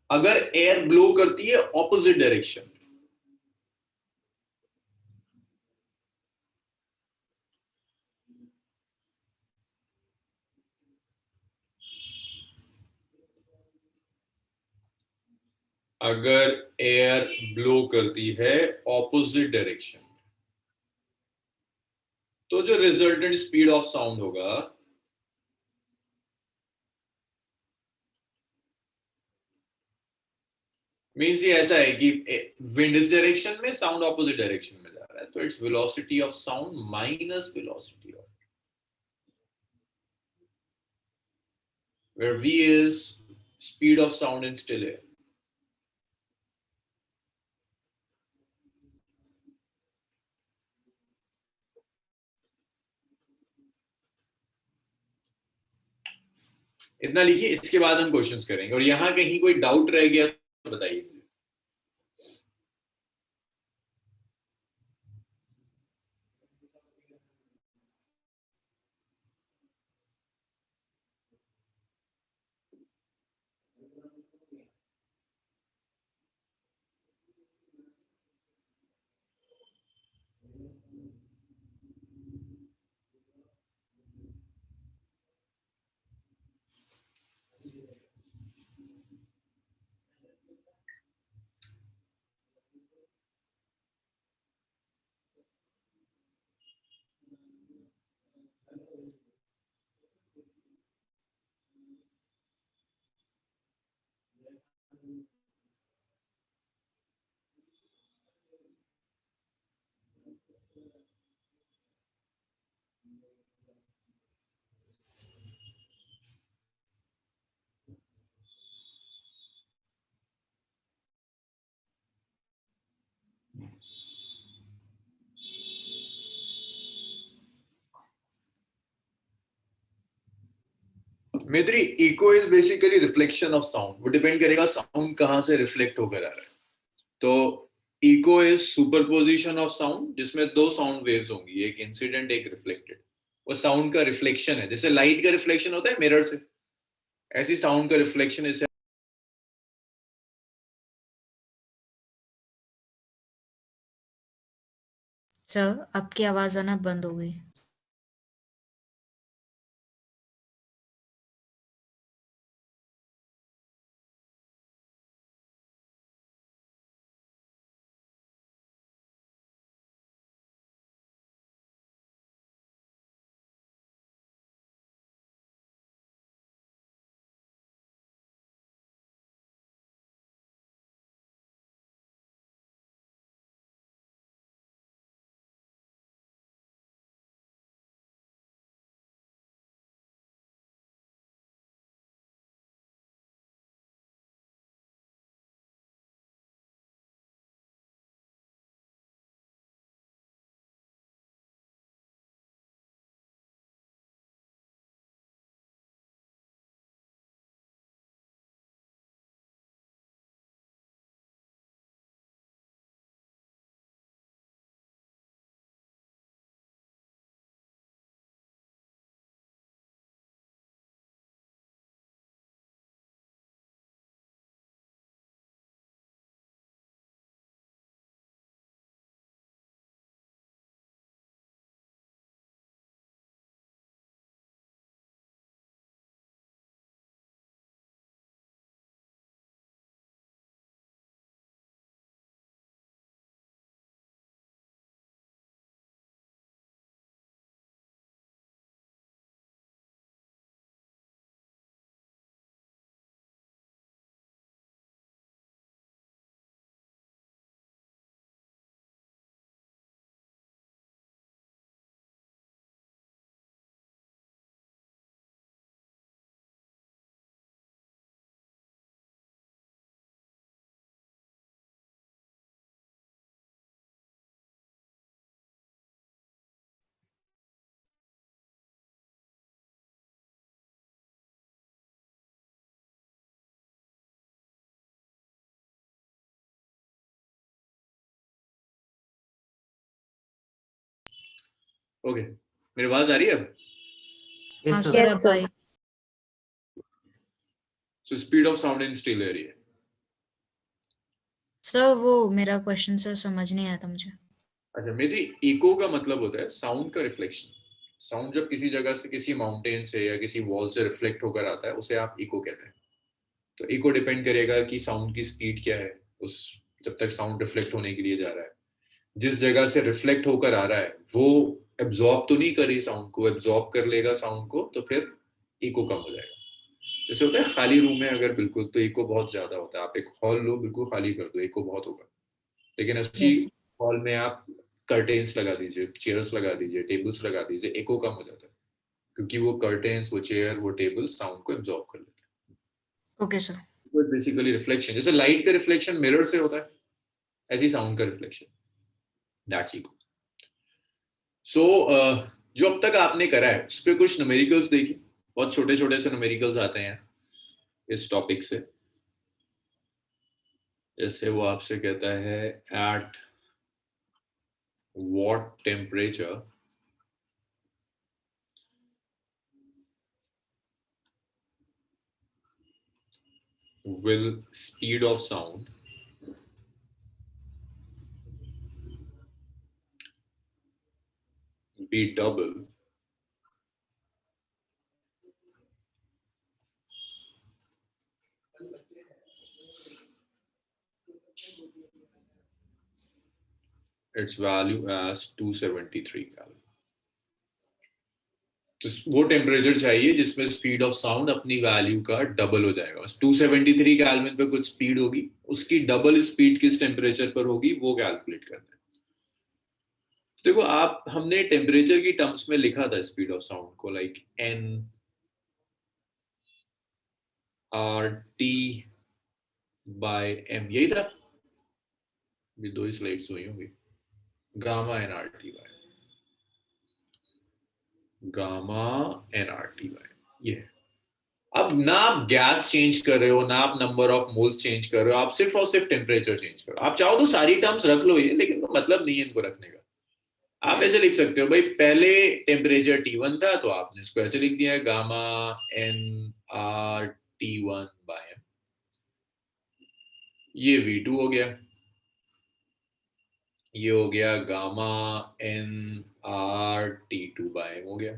अगर एयर ब्लो करती है ऑपोजिट डायरेक्शन, अगर एयर ब्लो करती है ऑपोजिट डायरेक्शन, तो जो रिजल्टेंट स्पीड ऑफ साउंड होगा मीन्स ये ऐसा है कि विंड इस डायरेक्शन में, साउंड ऑपोजिट डायरेक्शन में जा रहा है, तो its velocity of sound minus velocity of, where v is speed of sound in still air। इतना लिखिए, इसके बाद हम क्वेश्चंस करेंगे, और यहां कहीं कोई डाउट रह गया तो बताइए। मेत्री, echo is basically reflection of sound. वो डिपेंड करेगा साउंड कहाँ से रिफ्लेक्ट होकर आ रहा है. तो echo is superposition of sound, जिसमें दो साउंड वेव्स होंगी, एक इंसिडेंट एक रिफ्लेक्टेड. वो साउंड का रिफ्लेक्शन है. जैसे लाइट का रिफ्लेक्शन होता है मिरर से, ऐसी साउंड का रिफ्लेक्शन इससे. सर, आपकी आवाज आना बंद हो गई. ओके, मेरी आवाज आ रही है अब? Yes, हाँ sir. सर, Yes, अब sir. I. So speed of sound in stilt area. Sir, वो मेरा क्वेश्चन सर समझ नहीं आया था मुझे. अच्छा मेरी, इको का मतलब होता है साउंड का रिफ्लेक्शन. साउंड जब किसी जगह से, किसी माउंटेन से या किसी वॉल से रिफ्लेक्ट होकर आता है, उसे आप इको कहते हैं. तो इको डिपेंड करेगा कि साउंड की स्पीड क्या है उस, जब तक साउंड रिफ्लेक्ट होने के लिए जा रहा है. जिस जगह से रिफ्लेक्ट होकर आ रहा है वो एब्जॉर्ब तो नहीं कर रही साउंड को, एब्जॉर्ब कर लेगा साउंड को, तो फिर इको कम हो जाएगा. जैसे होता है खाली रूम में अगर बिल्कुल, तो इको बहुत ज्यादा होता है. आप एक हॉल लो, बिल्कुल खाली कर दो, इको बहुत होगा. लेकिन ऐसी यस. हॉल में आप कर्टेन्स लगा दीजिए, चेयर्स लगा दीजिए, टेबल्स लगा दीजिए, इको कम हो जाता है, क्योंकि वो कर्टेन्स, वो चेयर, वो टेबल साउंड को एब्जॉर्ब कर लेते हैं. Okay sir. वो बेसिकली रिफ्लेक्शन, जैसे लाइट का रिफ्लेक्शन मिरर से होता है, ऐसी साउंड का रिफ्लेक्शन, दैट्स इको. सो जो अब तक आपने करा है उस पर कुछ न्यूमेरिकल्स देखिए. बहुत छोटे छोटे से न्यूमेरिकल्स आते हैं इस टॉपिक से. जैसे वो आपसे कहता है at what temperature will speed of sound be double its value as 273 Kelvin. तो वो टेम्परेचर चाहिए जिसमें स्पीड ऑफ साउंड अपनी वैल्यू का डबल हो जाएगा. बस 273 केल्विन पे कुछ स्पीड होगी, उसकी डबल स्पीड किस टेम्परेचर पर होगी वो कैलकुलेट करना है. देखो आप, हमने टेम्परेचर की टर्म्स में लिखा था स्पीड ऑफ साउंड को, like N R T by M, यही था. ये दो ही स्लाइड्स हुई होंगी. Gamma N R T by gamma N R T by, ये अब ना आप गैस चेंज कर रहे हो, ना आप नंबर ऑफ मोल्स चेंज कर रहे हो, आप सिर्फ और सिर्फ टेम्परेचर चेंज कर रहे हो। आप चाहो तो सारी टर्म्स रख लो ये, लेकिन तो मतलब नहीं है इनको रखने का। आप ऐसे लिख सकते हो भाई, पहले टेम्परेचर T1 था तो आपने इसको ऐसे लिख दिया है, gamma N R T1 by M. ये V2 हो गया, ये हो गया gamma N R T2 by M हो गया।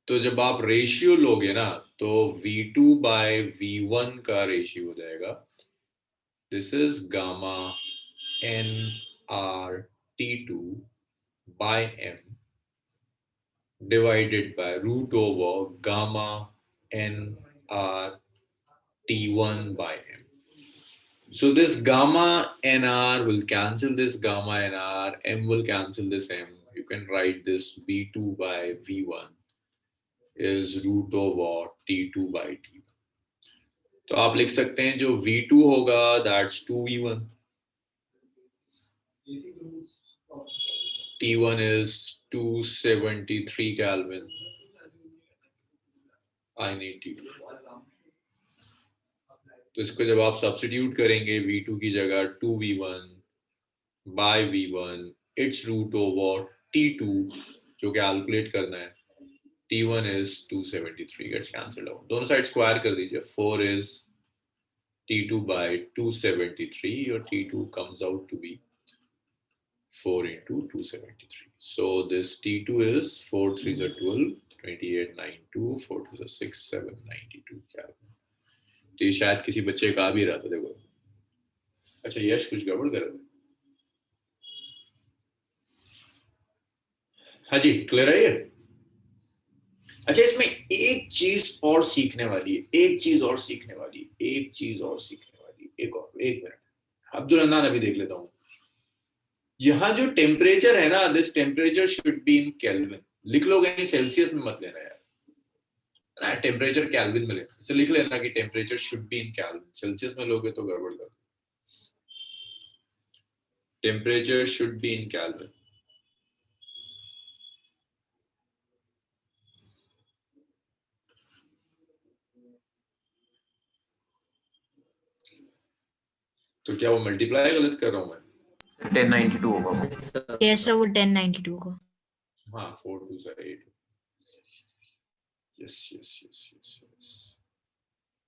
तो जब आप रेशियो लोगे ना, तो V2 बाय V1 का रेशियो हो जाएगा, this is gamma N R T2 by M divided by root over gamma N R T1 by m. So this gamma nr will cancel this gamma nr, m will cancel this m. You can write this V2 by V1 is root over T2 by T1. तो आप लिख सकते हैं जो V2 होगा that's 2V1. T1 is 273 Kelvin. I need T2. तो इसको जब आप सब्स्टिट्यूट करेंगे V2 की जगह 2V1 by V1, it's root over T2 जो कैलकुलेट करना है, T1 is 273 gets cancelled out. दोनों साइड स्क्वायर कर दीजिए, 4 is T2 by 273 और T2 comes out to be 4 into 273. So this T2 is 4 3s are 12, 28 92, 4 2s are 6 7 92 Kelvin. तो ये शायद किसी बच्चे का आ भी रहा था, देखो। अच्छा यश कुछ गड़बड़ कर रहा है? हाँ जी, क्लियर है ये? अच्छा इसमें एक चीज और सीखने वाली है, एक चीज और सीखने वाली है, एक चीज और सीखने वाली है, एक और, एक मिनट। अब्दुल हन्नान अभी देख लेता हूँ। यहाँ जो टेम्परेचर है ना, this temperature should be in kelvin. लिख लो कहीं सेल्सियस में मत लेना यार, ना टेम्परेचर केल्विन में लेना। इसे लिख लेना कि temperature should be in kelvin, Celsius में लोगे तो गड़बड़ कर। Temperature should be in kelvin. तो क्या वो मल्टीप्लाई गलत कर रहा हूं मैं? 1092 होगा वो। Yes, sir. कैसा वो 1092 को? हाँ 4 2 से 8। Yes yes yes yes yes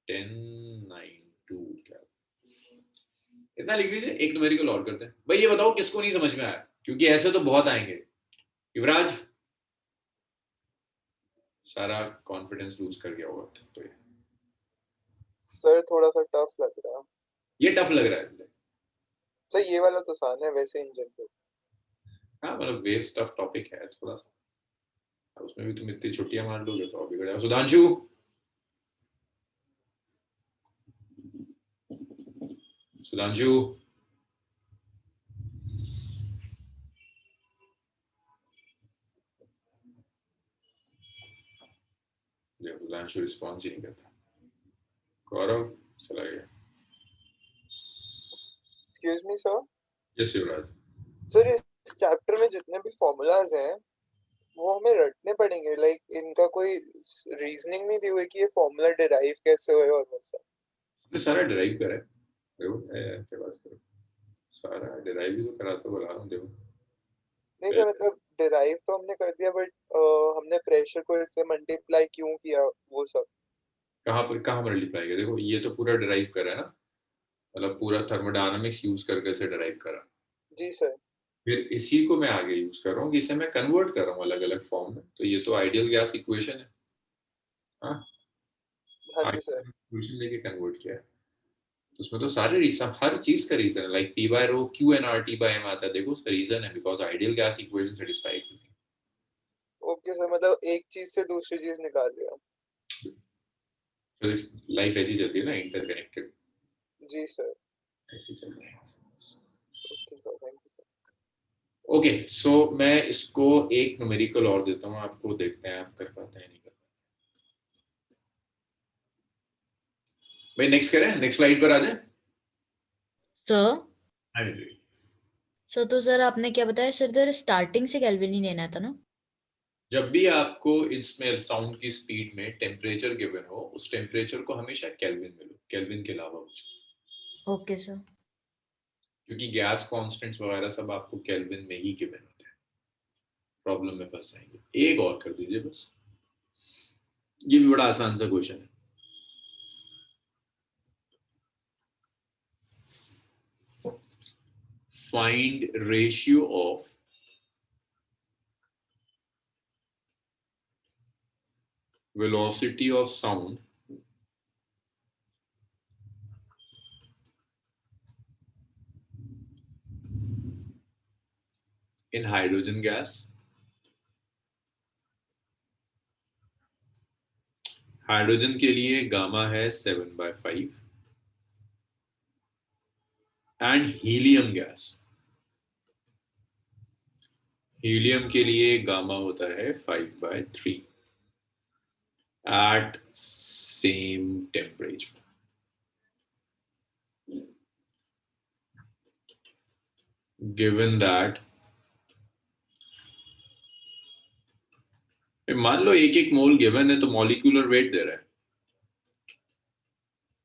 1092 क्या, इतना लिख लीजिए। एक न्यूमेरिकल और करते हैं भाई। ये बताओ किसको नहीं समझ में आया, क्योंकि ऐसे तो बहुत आएंगे। युवराज सारा कॉन्फिडेंस लूज कर गया होगा तो ये सर थोड़ा सा टफ लग रहा है। ये टफ लग रहा है सर ये वाला तो आसान है वैसे इन जनरल। हाँ मतलब वेव टफ टॉपिक है थोड़ा सा, उसमें भी तुम इतनी छुट्टियां मार लोगे तो और बिगड़ जाएगा। सुधांशु सुधांशु सुधांशु रिस्पॉन्स ही नहीं करता। गौरव चला गया। Excuse me sir. यस युवराज। सर इस चैप्टर में जितने भी फॉर्मूलाज हैं वो हमें रटने पड़ेंगे, लाइक इनका कोई रीजनिंग नहीं दी हुई कि ये फॉर्मूला डिराइव कैसे हुए और वो सब। मैं सारा डिराइव करा है, देखो क्या बात करो, सारा डिराइव ही तो करा तो बता रहा हूँ। देखो नहीं सर मतलब डिराइव तो हमने कर दिया, बट हमने प्रेशर को इससे मल्टीप्लाई क्यों किया वो सब। कहाँ मल्टीप्लाई किया? देखो ये तो पूरा डिराइव करा है ना, मतलब पूरा थर्मोडायनामिक्स यूज करके इसे डिराइव करा। जी सर। फिर इसी को मैं आगे यूज कर रहा हूँ कि इसे मैं कन्वर्ट कर रहा हूँ अलग अलग फॉर्म में। तो ये तो आइडियल गैस इक्वेशन है, हाँ हाँ जी सर। इक्वेशन लेके कन्वर्ट किया है। तो उसमें तो सारे रीजन, हर चीज का रीजन है, like P by rho Q/RT by M आता है। देखो उसका रीजन है because ideal gas equation satisfied नहीं है। ओके सर, मतलब एक चीज से दूसरी चीज निकाल लिया। फिजिक्स लाइफ ऐसी चलती है ना, इंटरकनेक्टेड। जी सर। ऐसी चलती है। Okay sir, thank you sir. Okay so मैं इसको एक न्यूमेरिकल और देता हूँ आपको, देखते हैं आप कर पाते हैं नहीं कर पाते। भाई नेक्स्ट करें, नेक्स्ट स्लाइड पर आ जाए। सर हाँ जी सर तो सर आपने क्या बताया सर, इधर स्टार्टिंग से केल्विन ही लेना था ना? जब भी आपको इसमें साउंड की स्पीड में टेम्परेचर गिवन हो, उस टेम्परेचर को हमेशा केल्विन में लो, केल्विन के अलावा कुछ, ओके सर। क्योंकि गैस कांस्टेंट्स वगैरह सब आपको केल्विन में ही गिवन होते हैं, प्रॉब्लम में फंस जाएंगे। एक और कर दीजिए बस, ये भी बड़ा आसान सा क्वेश्चन है। Find ratio of velocity of sound in hydrogen gas, hydrogen के लिए गामा है 7/5 एंड हीलियम गैस, हीलियम के लिए गामा होता है 5/3 at same temperature. Given that, मान लो एक एक मोल गिवन है तो मॉलिक्यूलर वेट दे रहा है,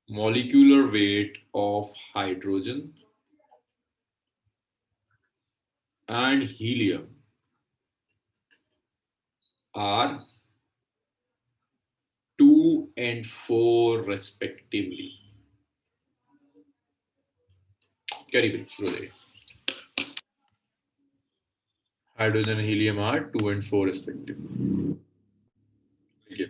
molecular weight of hydrogen and helium are 2 and 4 respectively. करीब शुरू हो जाइए। Hydrogen helium are 2 and 4 respectively. ठीक है,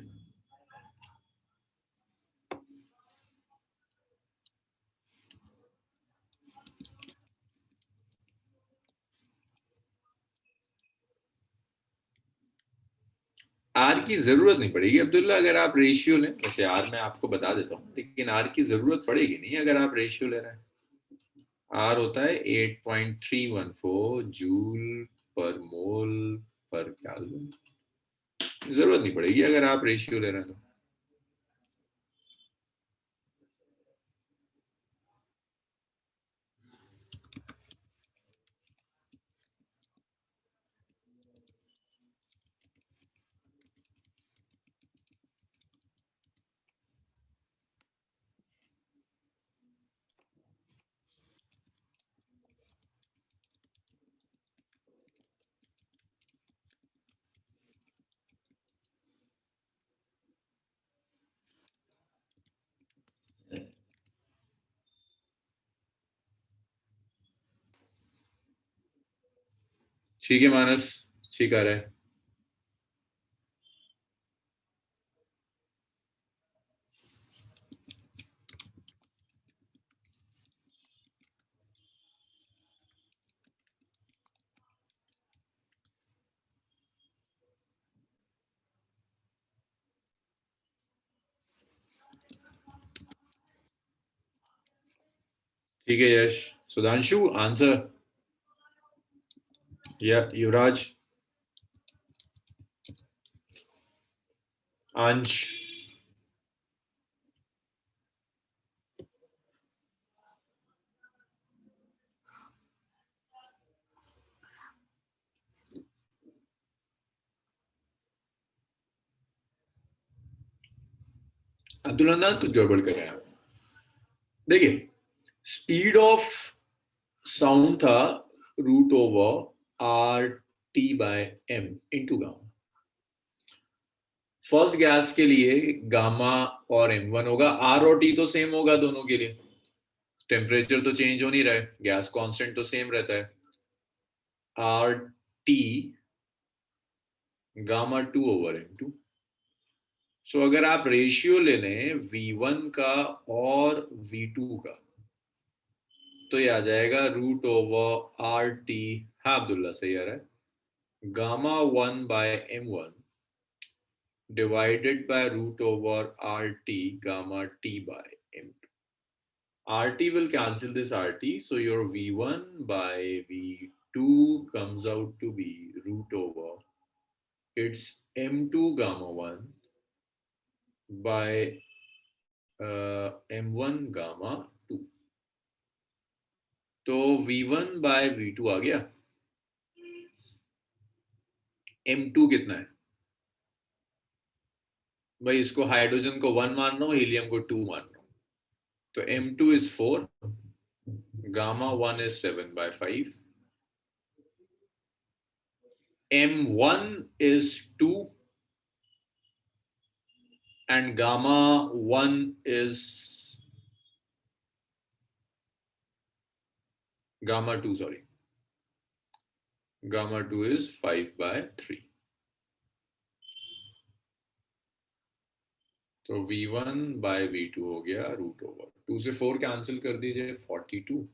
आर की जरूरत नहीं पड़ेगी अब्दुल्ला अगर आप रेशियो लें, वैसे आर मैं आपको बता देता हूँ, लेकिन आर की जरूरत पड़ेगी नहीं अगर आप रेशियो ले रहे हैं। आर होता है 8.314 जूल पर मोल पर केल्विन, जरूरत नहीं पड़ेगी अगर आप रेशियो ले रहे हैं तो। ठीक है मानस, ठीक आ रहा है। ठीक है यश, सुधांशु आंसर, या युवराज, अंश, अब्दुल्ला ना तो गड़बड़ कर रहे हैं। देखिए स्पीड ऑफ साउंड था √/RT/m into gamma. First gas के लिए गामा और m1 होगा, R और T तो सेम होगा दोनों के लिए, टेम्परेचर तो चेंज हो नहीं रहा है, गैस कांस्टेंट तो सेम रहता है, RT गामा 2/m2। सो अगर आप रेशियो ले लें V1 का और V2 का तो ये आ जाएगा √/RT, हाँ अब्दुल्ला सही आ रहा है, gamma 1/m1 divided by √/RT gamma T/m2. RT will cancel this RT, so your V1 by V2 comes out to be it's m2 gamma 1 by m1 gamma 2. तो V1 by V2 आ गया, m2 कितना है भाई इसको hydrogen को 1 मान रहा हूँ, हीलियम को 2 मान रहा हूँ, तो M2 is 4, gamma 1 is 7/5, M1 is 2, and gamma 1 is gamma 2 is 5/3. तो V1 by V2 हो गया √over 2 से 4 कैंसिल कर दीजिए 42/3,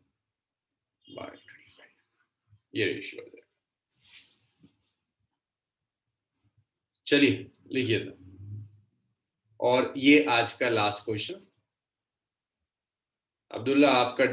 ये रेशियो हो जाएगा। चलिए लिखिए था, और ये आज का लास्ट क्वेश्चन। अब्दुल्ला आपका